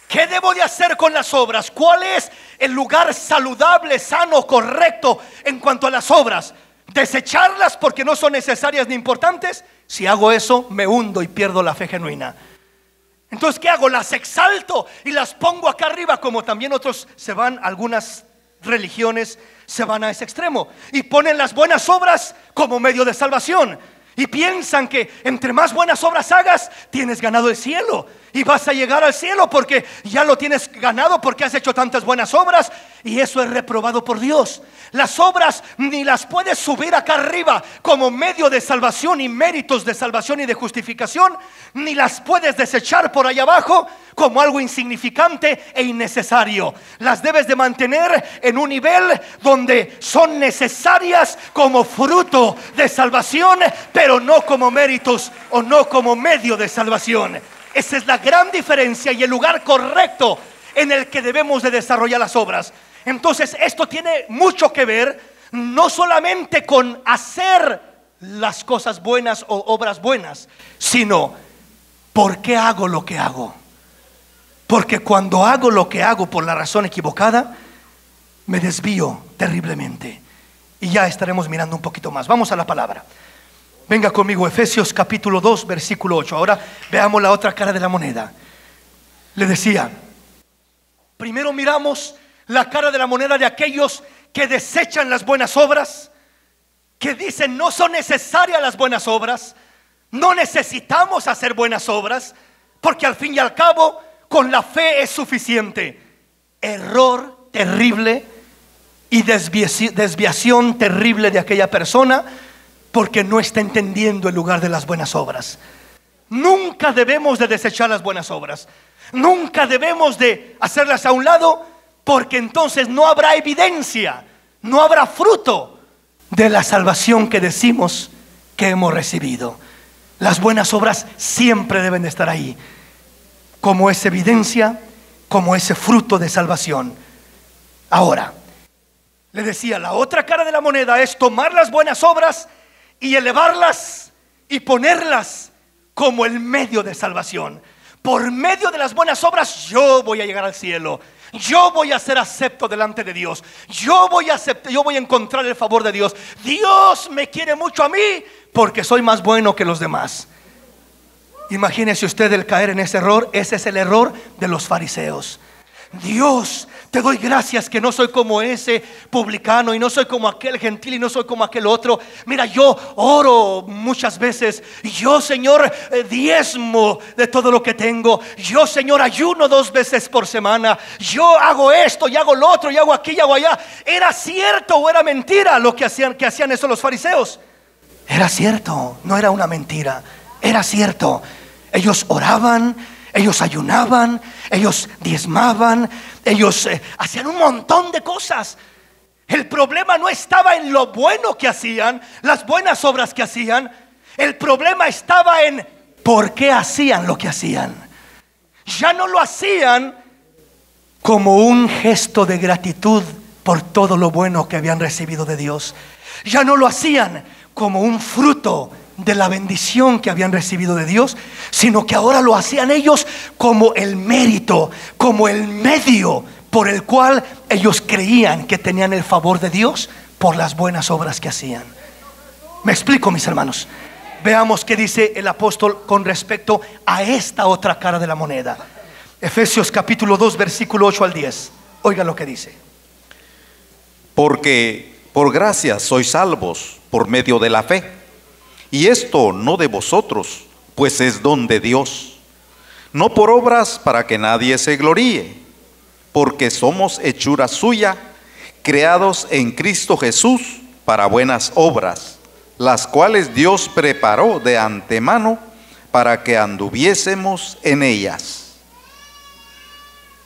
¿qué debo de hacer con las obras? ¿Cuál es el lugar saludable, sano, correcto en cuanto a las obras? ¿Desecharlas porque no son necesarias ni importantes? Si hago eso, me hundo y pierdo la fe genuina. Entonces, ¿qué hago? Las exalto y las pongo acá arriba, como también otros se van, algunas religiones se van a ese extremo y ponen las buenas obras como medio de salvación, y piensan que entre más buenas obras hagas, tienes ganado el cielo y vas a llegar al cielo porque ya lo tienes ganado, porque has hecho tantas buenas obras. Y eso es reprobado por Dios. Las obras ni las puedes subir acá arriba como medio de salvación y méritos de salvación y de justificación, ni las puedes desechar por allá abajo como algo insignificante e innecesario. Las debes de mantener en un nivel donde son necesarias como fruto de salvación, pero no como méritos o no como medio de salvación. Esa es la gran diferencia y el lugar correcto en el que debemos de desarrollar las obras. Entonces, esto tiene mucho que ver no solamente con hacer las cosas buenas o obras buenas, sino ¿por qué hago lo que hago? Porque cuando hago lo que hago por la razón equivocada, me desvío terriblemente. Y ya estaremos mirando un poquito más. Vamos a la palabra. Venga conmigo, Efesios capítulo 2, versículo 8. Ahora veamos la otra cara de la moneda. Le decía, primero miramos la cara de la moneda de aquellos que desechan las buenas obras, que dicen no son necesarias las buenas obras, no necesitamos hacer buenas obras, porque al fin y al cabo con la fe es suficiente. Error terrible y desviación terrible de aquella persona, porque no está entendiendo el lugar de las buenas obras. Nunca debemos de desechar las buenas obras, nunca debemos de hacerlas a un lado, porque entonces no habrá evidencia, no habrá fruto de la salvación que decimos que hemos recibido. Las buenas obras siempre deben de estar ahí, como esa evidencia, como ese fruto de salvación. Ahora, le decía, la otra cara de la moneda es tomar las buenas obras y elevarlas y ponerlas como el medio de salvación. Por medio de las buenas obras yo voy a llegar al cielo, yo voy a ser acepto delante de Dios, yo voy a encontrar el favor de Dios. Dios me quiere mucho a mí porque soy más bueno que los demás. Imagínese usted el caer en ese error. Ese es el error de los fariseos. Dios, te doy gracias que no soy como ese publicano, y no soy como aquel gentil, y no soy como aquel otro. Mira, yo oro muchas veces, yo, Señor, diezmo de todo lo que tengo. Yo, Señor, ayuno 2 veces por semana. Yo hago esto y hago lo otro y hago aquí y hago allá. ¿Era cierto o era mentira lo que hacían eso los fariseos? Era cierto, no era una mentira, era cierto. Ellos oraban, ellos ayunaban, ellos diezmaban, ellos hacían un montón de cosas. El problema no estaba en lo bueno que hacían, las buenas obras que hacían. El problema estaba en por qué hacían lo que hacían. Ya no lo hacían como un gesto de gratitud por todo lo bueno que habían recibido de Dios. Ya no lo hacían como un fruto de la bendición que habían recibido de Dios, sino que ahora lo hacían ellos como el mérito, como el medio por el cual ellos creían que tenían el favor de Dios por las buenas obras que hacían. ¿Me explico, mis hermanos? Veamos qué dice el apóstol con respecto a esta otra cara de la moneda. Efesios capítulo 2, versículo 8 al 10. Oiga lo que dice. Porque por gracia sois salvos por medio de la fe. Y esto no de vosotros, pues es don de Dios, no por obras para que nadie se gloríe, porque somos hechura suya, creados en Cristo Jesús para buenas obras, las cuales Dios preparó de antemano para que anduviésemos en ellas.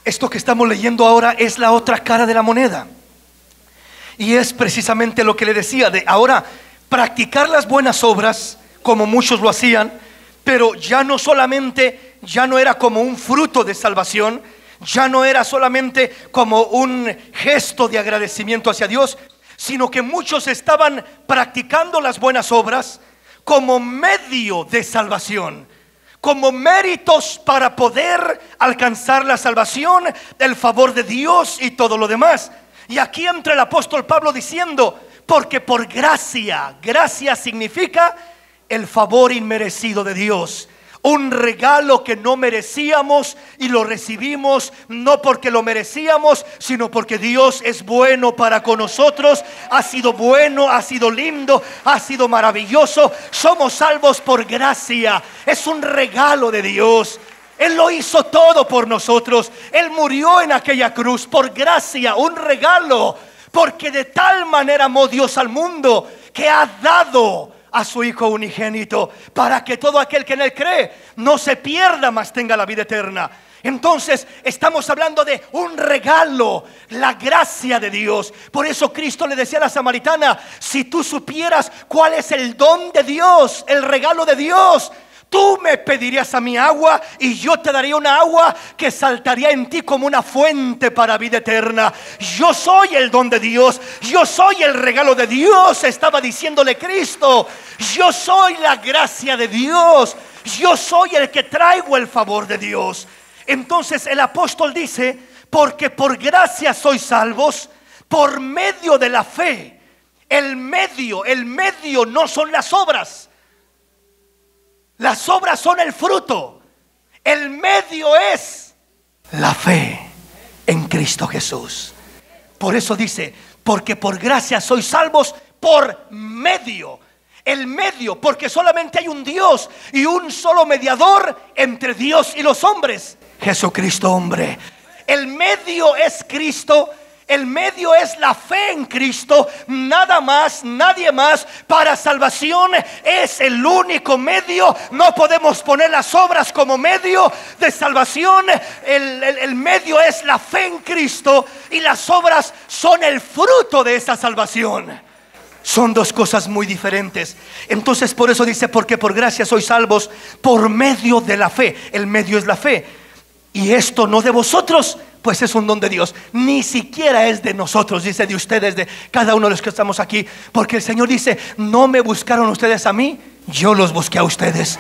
Esto que estamos leyendo ahora es la otra cara de la moneda. Y es precisamente lo que le decía, de ahora practicar las buenas obras como muchos lo hacían, pero ya no solamente, ya no era como un fruto de salvación, ya no era solamente como un gesto de agradecimiento hacia Dios, sino que muchos estaban practicando las buenas obras como medio de salvación, como méritos para poder alcanzar la salvación, el favor de Dios y todo lo demás. Y aquí entra el apóstol Pablo diciendo, porque por gracia, gracia significa el favor inmerecido de Dios, un regalo que no merecíamos y lo recibimos no porque lo merecíamos, sino porque Dios es bueno para con nosotros. Ha sido bueno, ha sido lindo, ha sido maravilloso. Somos salvos por gracia, es un regalo de Dios. Él lo hizo todo por nosotros. Él murió en aquella cruz por gracia, un regalo, porque de tal manera amó Dios al mundo que ha dado a su Hijo unigénito, para que todo aquel que en Él cree no se pierda, mas tenga la vida eterna. Entonces estamos hablando de un regalo, la gracia de Dios. Por eso Cristo le decía a la samaritana, si tú supieras cuál es el don de Dios, el regalo de Dios, tú me pedirías a mí agua y yo te daría una agua que saltaría en ti como una fuente para vida eterna. Yo soy el don de Dios, yo soy el regalo de Dios, estaba diciéndole Cristo. Yo soy la gracia de Dios, yo soy el que traigo el favor de Dios. Entonces el apóstol dice, porque por gracia sois salvos por medio de la fe. El medio no son las obras. Las obras son el fruto. El medio es la fe en Cristo Jesús. Por eso dice, porque por gracia sois salvos por medio. El medio, porque solamente hay un Dios y un solo mediador entre Dios y los hombres, Jesucristo hombre. El medio es Cristo. El medio es la fe en Cristo, nada más, nadie más. Para salvación es el único medio. No podemos poner las obras como medio de salvación. El medio es la fe en Cristo y las obras son el fruto de esa salvación. Son dos cosas muy diferentes. Entonces por eso dice, porque por gracia sois salvos por medio de la fe. El medio es la fe. Y esto no de vosotros, pues es un don de Dios. Ni siquiera es de nosotros, dice, de ustedes, de cada uno de los que estamos aquí. Porque el Señor dice, no me buscaron ustedes a mí, yo los busqué a ustedes.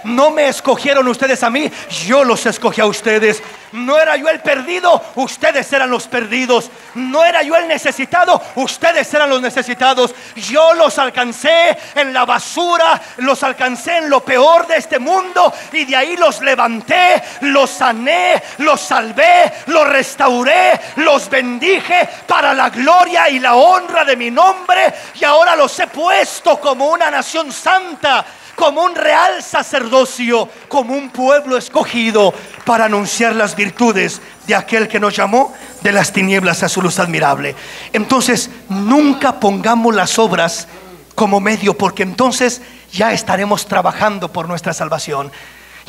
No me escogieron ustedes a mí, yo los escogí a ustedes. No era yo el perdido, ustedes eran los perdidos. No era yo el necesitado, ustedes eran los necesitados. Yo los alcancé en la basura, los alcancé en lo peor de este mundo, y de ahí los levanté, los sané, los salvé, los restauré, los bendije para la gloria y la honra de mi nombre. Y ahora los he puesto como una nación santa, como un real sacerdocio, como un pueblo escogido, para anunciar las virtudes de aquel que nos llamó de las tinieblas a su luz admirable. Entonces nunca pongamos las obras como medio, porque entonces ya estaremos trabajando por nuestra salvación.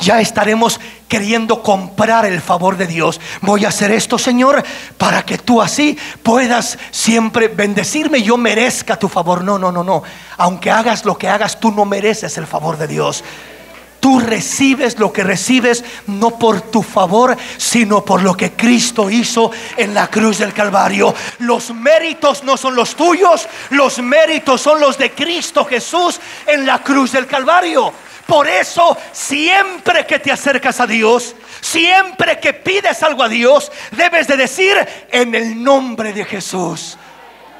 Ya estaremos queriendo comprar el favor de Dios. Voy a hacer esto, Señor, para que tú así puedas siempre bendecirme y yo merezca tu favor. No. Aunque hagas lo que hagas, tú no mereces el favor de Dios. Tú recibes lo que recibes no por tu favor, sino por lo que Cristo hizo en la cruz del Calvario. Los méritos no son los tuyos, los méritos son los de Cristo Jesús en la cruz del Calvario. Por eso siempre que te acercas a Dios, siempre que pides algo a Dios, debes de decir, en el nombre de Jesús.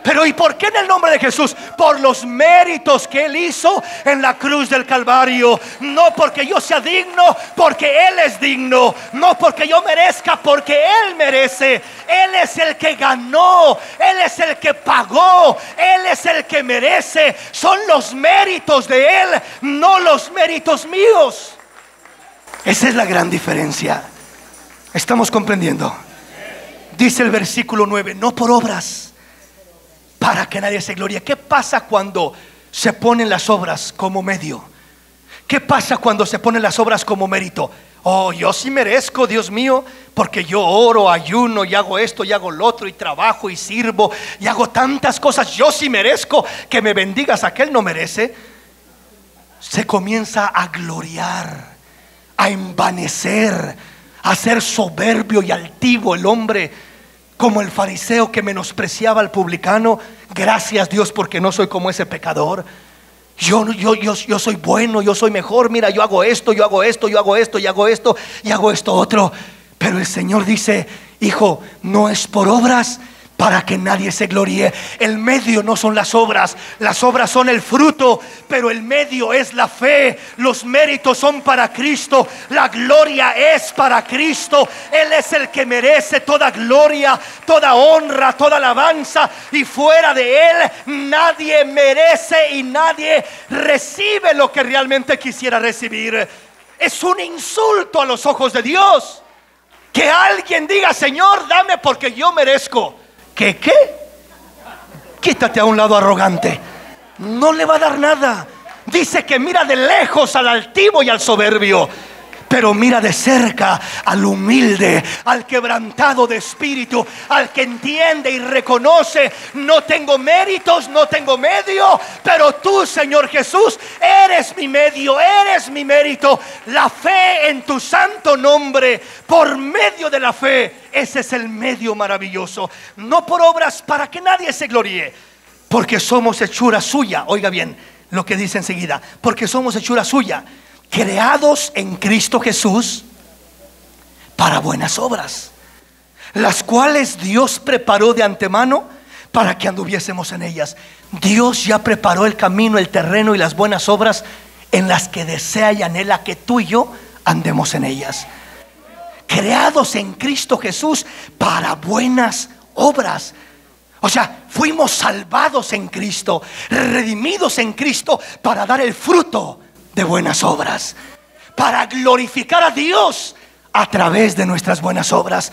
Pero ¿y por qué en el nombre de Jesús? Por los méritos que Él hizo en la cruz del Calvario. No porque yo sea digno, porque Él es digno. No porque yo merezca, porque Él merece. Él es el que ganó, Él es el que pagó, Él es el que merece. Son los méritos de Él, no los méritos míos. Esa es la gran diferencia. ¿Estamos comprendiendo? Dice el versículo 9, no por obras, para que nadie se gloríe. ¿Qué pasa cuando se ponen las obras como medio? ¿Qué pasa cuando se ponen las obras como mérito? Oh, yo sí merezco, Dios mío, porque yo oro, ayuno y hago esto y hago lo otro y trabajo y sirvo y hago tantas cosas. Yo sí merezco que me bendigas. Aquel no merece. Se comienza a gloriar, a envanecer, a ser soberbio y altivo el hombre, como el fariseo que menospreciaba al publicano. Gracias, Dios, porque no soy como ese pecador. Yo soy bueno, yo soy mejor. Mira, yo hago esto, yo hago esto, yo hago esto, y hago esto y hago esto otro. Pero el Señor dice: hijo, no es por obras para que nadie se gloríe. El medio no son las obras son el fruto, pero el medio es la fe. Los méritos son para Cristo, la gloria es para Cristo. Él es el que merece toda gloria, toda honra, toda alabanza, y fuera de Él nadie merece y nadie recibe lo que realmente quisiera recibir. Es un insulto a los ojos de Dios que alguien diga: Señor, dame porque yo merezco. ¿Qué? Quítate a un lado, arrogante. No le va a dar nada. Dice que mira de lejos al altivo y al soberbio, pero mira de cerca al humilde, al quebrantado de espíritu, al que entiende y reconoce: no tengo méritos, no tengo medio, pero tú, Señor Jesús, eres mi medio, eres mi mérito. La fe en tu santo nombre, por medio de la fe, ese es el medio maravilloso. No por obras para que nadie se gloríe, porque somos hechura suya. Oiga bien lo que dice enseguida: porque somos hechura suya, creados en Cristo Jesús para buenas obras, las cuales Dios preparó de antemano para que anduviésemos en ellas. Dios ya preparó el camino, el terreno y las buenas obras en las que desea y anhela que tú y yo andemos en ellas. Creados en Cristo Jesús para buenas obras. O sea, fuimos salvados en Cristo, redimidos en Cristo, para dar el fruto de buenas obras, para glorificar a Dios a través de nuestras buenas obras.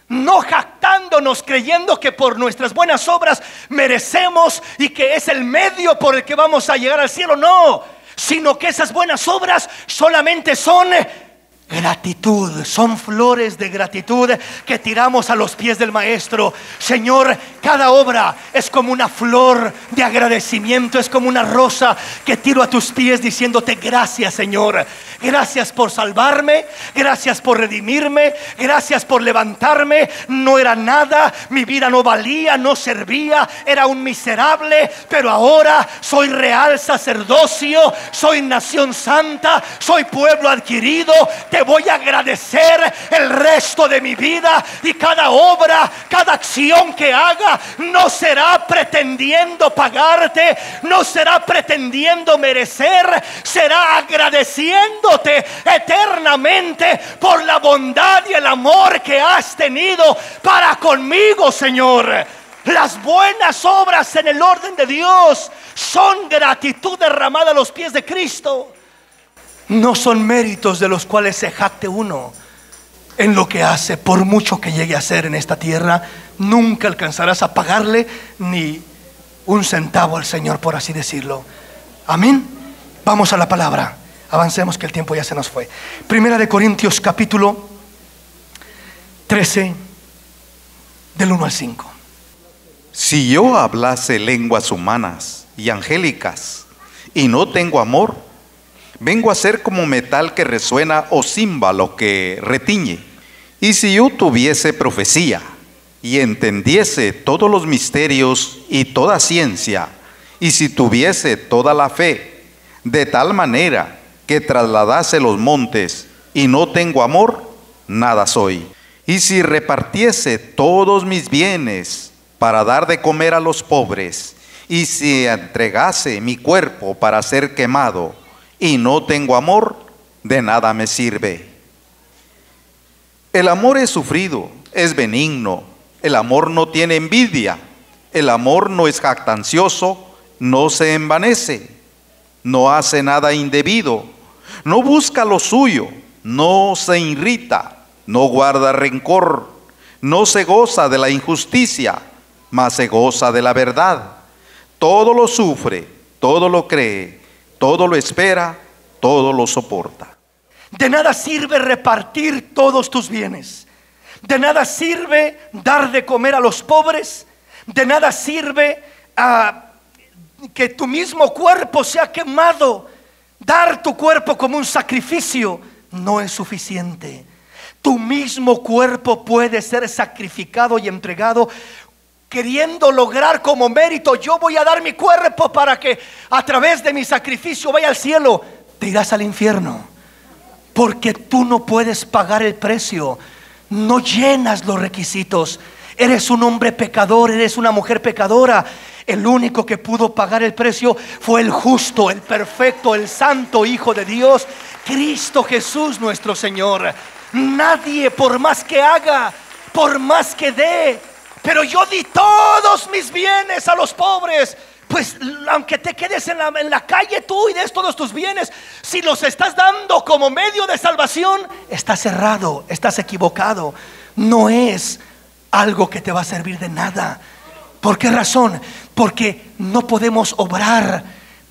No jactándonos, creyendo que por nuestras buenas obras merecemos y que es el medio por el que vamos a llegar al cielo. No, sino que esas buenas obras solamente son gratitud, son flores de gratitud que tiramos a los pies del Maestro. Señor, cada obra es como una flor de agradecimiento, es como una rosa que tiro a tus pies diciéndote: gracias, Señor. Gracias por salvarme, gracias por redimirme, gracias por levantarme. No era nada, mi vida no valía, no servía, era un miserable, pero ahora soy real sacerdocio, soy nación santa, soy pueblo adquirido. Te voy a agradecer el resto de mi vida, y cada obra, cada acción que haga no será pretendiendo pagarte, no será pretendiendo merecer, será agradeciéndote eternamente por la bondad y el amor que has tenido para conmigo, Señor. Las buenas obras en el orden de Dios son gratitud derramada a los pies de Cristo. No son méritos de los cuales se jacte uno en lo que hace. Por mucho que llegue a hacer en esta tierra, nunca alcanzarás a pagarle ni un centavo al Señor, por así decirlo. Amén. Vamos a la palabra. Avancemos, que el tiempo ya se nos fue. Primera de Corintios capítulo 13, del 1 al 5. Si yo hablase lenguas humanas y angélicas y no tengo amor, vengo a ser como metal que resuena o címbalo que retiñe. Y si yo tuviese profecía y entendiese todos los misterios y toda ciencia, y si tuviese toda la fe, de tal manera que trasladase los montes, y no tengo amor, nada soy. Y si repartiese todos mis bienes para dar de comer a los pobres, y si entregase mi cuerpo para ser quemado, y no tengo amor, de nada me sirve. El amor es sufrido, es benigno. El amor no tiene envidia. El amor no es jactancioso, no se envanece, no hace nada indebido, no busca lo suyo, no se irrita, no guarda rencor, no se goza de la injusticia, mas se goza de la verdad. Todo lo sufre, todo lo cree, todo lo espera, todo lo soporta. De nada sirve repartir todos tus bienes. De nada sirve dar de comer a los pobres. De nada sirve que tu mismo cuerpo sea quemado. Dar tu cuerpo como un sacrificio no es suficiente. Tu mismo cuerpo puede ser sacrificado y entregado, queriendo lograr como mérito: yo voy a dar mi cuerpo para que a través de mi sacrificio vaya al cielo. Te irás al infierno, porque tú no puedes pagar el precio. No llenas los requisitos. Eres un hombre pecador, eres una mujer pecadora. El único que pudo pagar el precio fue el justo, el perfecto, el santo Hijo de Dios, Cristo Jesús nuestro Señor. Nadie, por más que haga, por más que dé, pero yo di todos mis bienes a los pobres. Pues aunque te quedes en la calle tú y des todos tus bienes, si los estás dando como medio de salvación, estás errado, estás equivocado. No es algo que te va a servir de nada. ¿Por qué razón? Porque no podemos obrar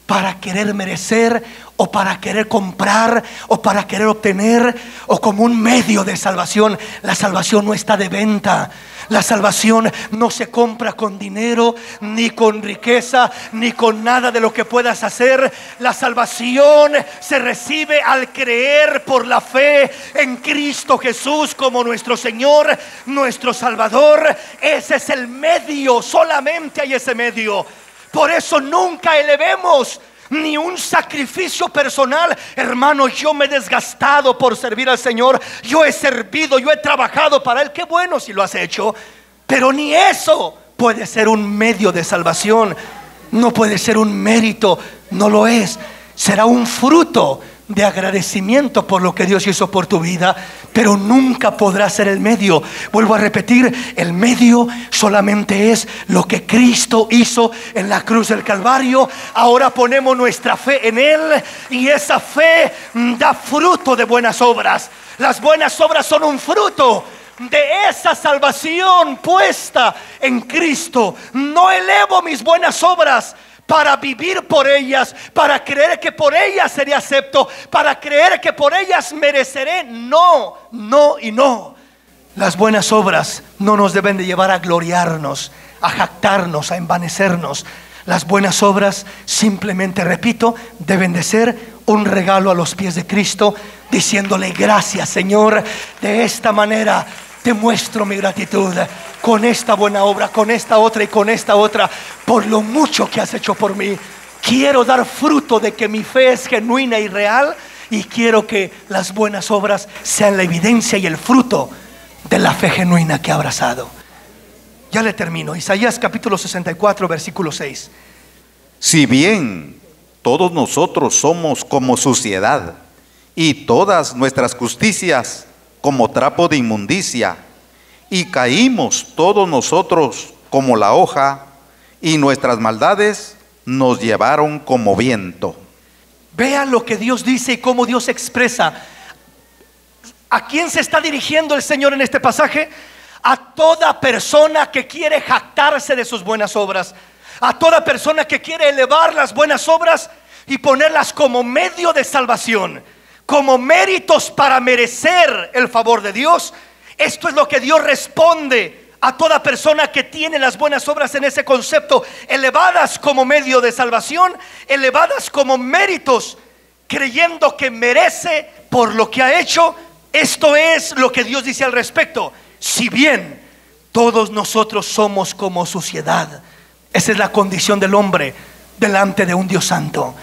para querer merecer, o para querer comprar, o para querer obtener, o como un medio de salvación. La salvación no está de venta. La salvación no se compra con dinero, ni con riqueza, ni con nada de lo que puedas hacer. La salvación se recibe al creer por la fe en Cristo Jesús como nuestro Señor, nuestro Salvador. Ese es el medio, solamente hay ese medio. Por eso nunca elevemos ni un sacrificio personal. Hermano, yo me he desgastado por servir al Señor. Yo he servido, yo he trabajado para Él. Qué bueno si lo has hecho. Pero ni eso puede ser un medio de salvación. No puede ser un mérito. No lo es. Será un fruto de agradecimiento por lo que Dios hizo por tu vida, pero nunca podrá ser el medio. Vuelvo a repetir, el medio solamente es lo que Cristo hizo en la cruz del Calvario. Ahora ponemos nuestra fe en Él, y esa fe da fruto de buenas obras. Las buenas obras son un fruto de esa salvación puesta en Cristo. No elevo mis buenas obras para vivir por ellas, para creer que por ellas seré acepto, para creer que por ellas mereceré. No, no y no. Las buenas obras no nos deben de llevar a gloriarnos, a jactarnos, a envanecernos. Las buenas obras, simplemente repito, deben de ser un regalo a los pies de Cristo, diciéndole: gracias, Señor, de esta manera te muestro mi gratitud, con esta buena obra, con esta otra y con esta otra, por lo mucho que has hecho por mí. Quiero dar fruto de que mi fe es genuina y real, y quiero que las buenas obras sean la evidencia y el fruto de la fe genuina que he abrazado. Ya le termino. Isaías capítulo 64, versículo 6. Si bien todos nosotros somos como suciedad, y todas nuestras justicias como trapo de inmundicia, y caímos todos nosotros como la hoja, y nuestras maldades nos llevaron como viento. Vean lo que Dios dice y cómo Dios expresa. ¿A quién se está dirigiendo el Señor en este pasaje? A toda persona que quiere jactarse de sus buenas obras, a toda persona que quiere elevar las buenas obras y ponerlas como medio de salvación, como méritos para merecer el favor de Dios. Esto es lo que Dios responde a toda persona que tiene las buenas obras en ese concepto, elevadas como medio de salvación, elevadas como méritos, creyendo que merece por lo que ha hecho. Esto es lo que Dios dice al respecto. Si bien todos nosotros somos como suciedad, esa es la condición del hombre delante de un Dios santo.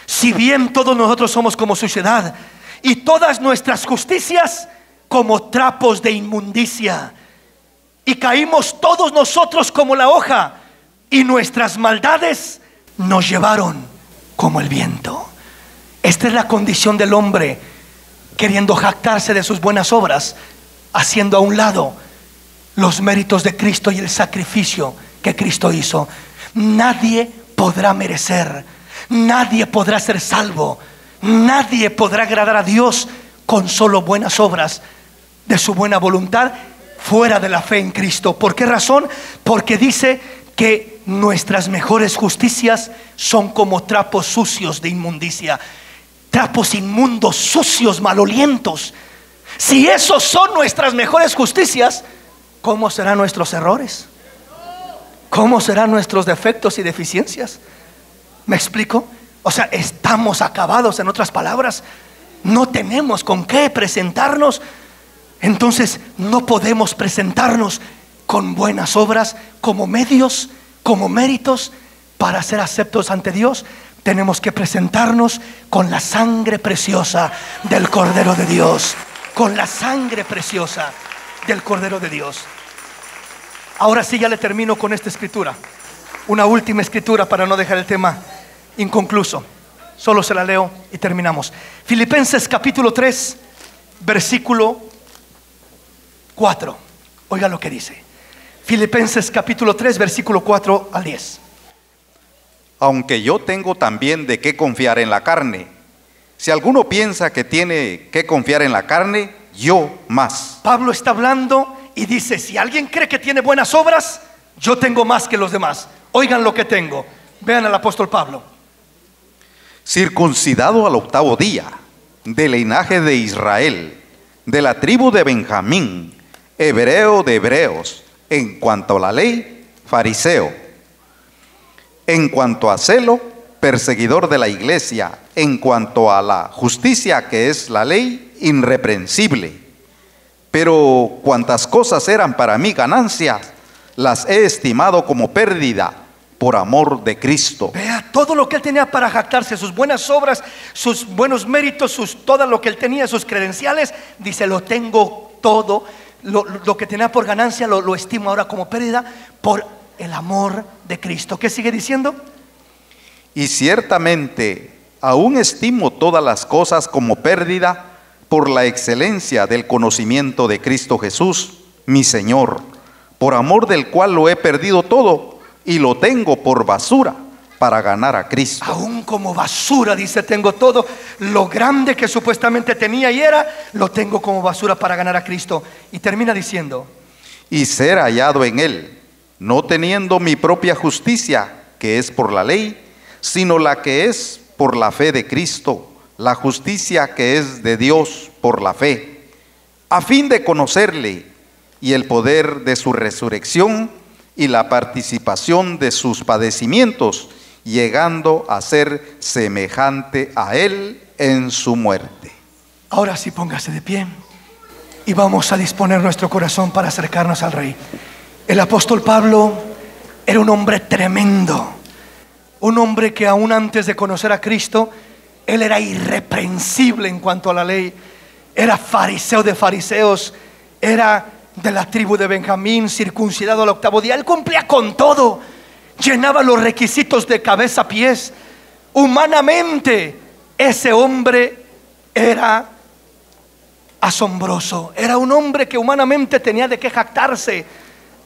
Si bien todos nosotros somos como suciedad, y todas nuestras justicias como trapos de inmundicia, y caímos todos nosotros como la hoja, y nuestras maldades nos llevaron como el viento. Esta es la condición del hombre, queriendo jactarse de sus buenas obras, haciendo a un lado los méritos de Cristo y el sacrificio que Cristo hizo. Nadie podrá merecer, nadie podrá ser salvo, nadie podrá agradar a Dios con solo buenas obras de su buena voluntad, fuera de la fe en Cristo. ¿Por qué razón? Porque dice que nuestras mejores justicias son como trapos sucios de inmundicia. trapos inmundos, sucios, malolientos. Si esos son nuestras mejores justicias, ¿cómo serán nuestros errores? ¿Cómo serán nuestros defectos y deficiencias? ¿Me explico? O sea, estamos acabados, en otras palabras. No tenemos con qué presentarnos. Entonces no podemos presentarnos con buenas obras como medios, como méritos para ser aceptos ante Dios. Tenemos que presentarnos con la sangre preciosa del Cordero de Dios. Con la sangre preciosa del Cordero de Dios. Ahora sí, ya le termino con esta escritura. Una última escritura para no dejar el tema inconcluso. Solo se la leo y terminamos. Filipenses capítulo 3, versículo 4. Oiga lo que dice. Filipenses capítulo 3, versículo 4 al 10. Aunque yo tengo también de qué confiar en la carne. Si alguno piensa que tiene que confiar en la carne, yo más. Pablo está hablando y dice: si alguien cree que tiene buenas obras, yo tengo más que los demás. Oigan lo que tengo. Vean al apóstol Pablo. Circuncidado al 8º día, del linaje de Israel, de la tribu de Benjamín, hebreo de hebreos, en cuanto a la ley, fariseo, en cuanto a celo, perseguidor de la iglesia, en cuanto a la justicia que es la ley, irreprensible. Pero cuantas cosas eran para mí ganancias, las he estimado como pérdida por amor de Cristo. Vea todo lo que él tenía para jactarse, sus buenas obras, sus buenos méritos, todo lo que él tenía, sus credenciales. Dice: lo tengo todo, lo que tenía por ganancia lo estimo ahora como pérdida por el amor de Cristo. ¿Qué sigue diciendo? Y ciertamente aún estimo todas las cosas como pérdida por la excelencia del conocimiento de Cristo Jesús, mi Señor, por amor del cual lo he perdido todo y lo tengo por basura para ganar a Cristo. Aún como basura, dice, tengo todo. Lo grande que supuestamente tenía y era, lo tengo como basura para ganar a Cristo. Y termina diciendo: y ser hallado en Él, no teniendo mi propia justicia, que es por la ley, sino la que es por la fe de Cristo, la justicia que es de Dios por la fe, a fin de conocerle y el poder de su resurrección y la participación de sus padecimientos, llegando a ser semejante a Él en su muerte. Ahora sí, póngase de pie y vamos a disponer nuestro corazón para acercarnos al Rey. El apóstol Pablo era un hombre tremendo, un hombre que aún antes de conocer a Cristo, él era irreprensible en cuanto a la ley. Era fariseo de fariseos, era de la tribu de Benjamín, circuncidado al 8º día. Él cumplía con todo, llenaba los requisitos de cabeza a pies. Humanamente, ese hombre era asombroso. Era un hombre que humanamente tenía de qué jactarse,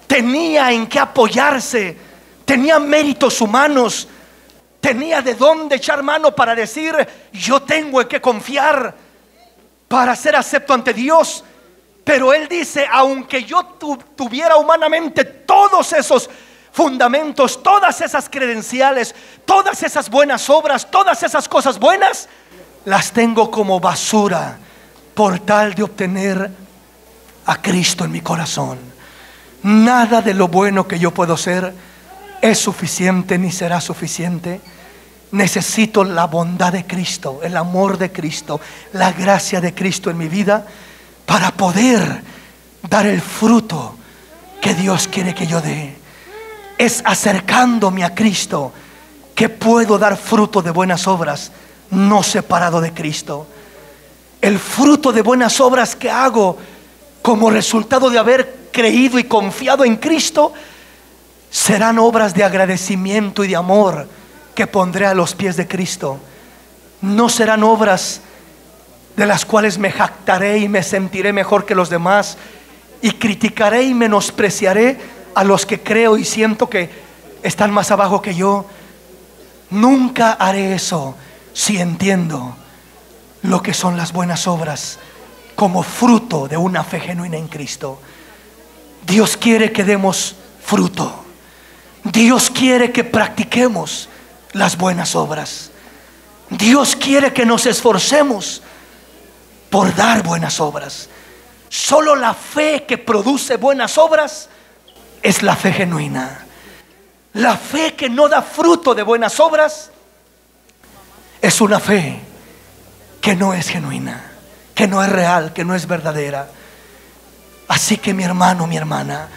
tenía en qué apoyarse, tenía méritos humanos, tenía de dónde echar mano para decir: yo tengo en qué confiar para ser acepto ante Dios. Pero él dice: aunque yo tuviera humanamente todos esos fundamentos, todas esas credenciales, todas esas buenas obras, todas esas cosas buenas, las tengo como basura por tal de obtener a Cristo en mi corazón. Nada de lo bueno que yo puedo ser es suficiente ni será suficiente. Necesito la bondad de Cristo, el amor de Cristo, la gracia de Cristo en mi vida para poder dar el fruto que Dios quiere que yo dé. Es acercándome a Cristo que puedo dar fruto de buenas obras, no separado de Cristo. El fruto de buenas obras que hago como resultado de haber creído y confiado en Cristo serán obras de agradecimiento y de amor que pondré a los pies de Cristo. No serán obras de las cuales me jactaré y me sentiré mejor que los demás y criticaré y menospreciaré a los que creo y siento que están más abajo que yo. Nunca haré eso si entiendo lo que son las buenas obras como fruto de una fe genuina en Cristo. Dios quiere que demos fruto. Dios quiere que practiquemos las buenas obras. Dios quiere que nos esforcemos por dar buenas obras. Solo la fe que produce buenas obras es la fe genuina. La fe que no da fruto de buenas obras es una fe que no es genuina, que no es real, que no es verdadera. Así que mi hermano, mi hermana,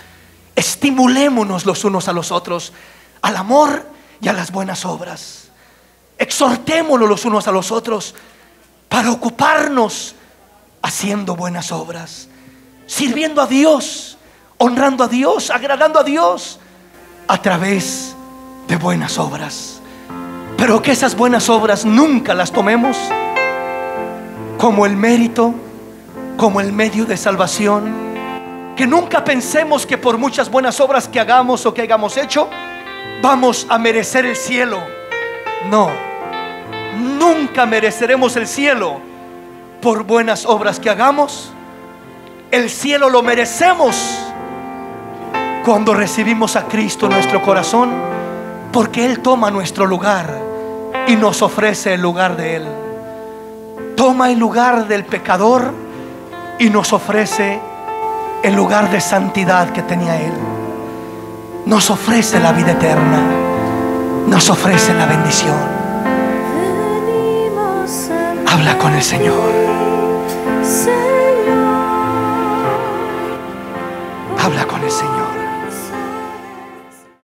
estimulémonos los unos a los otros al amor y a las buenas obras. Exhortémonos los unos a los otros para ocuparnos haciendo buenas obras, sirviendo a Dios, honrando a Dios, agradando a Dios a través de buenas obras. Pero que esas buenas obras nunca las tomemos como el mérito, como el medio de salvación. Que nunca pensemos que por muchas buenas obras que hagamos o que hayamos hecho vamos a merecer el cielo. No, nunca mereceremos el cielo por buenas obras que hagamos. El cielo lo merecemos cuando recibimos a Cristo en nuestro corazón, porque Él toma nuestro lugar y nos ofrece el lugar de Él. Toma el lugar del pecador y nos ofrece el lugar de santidad que tenía Él. Nos ofrece la vida eterna, nos ofrece la bendición. Habla con el Señor. Habla con el Señor.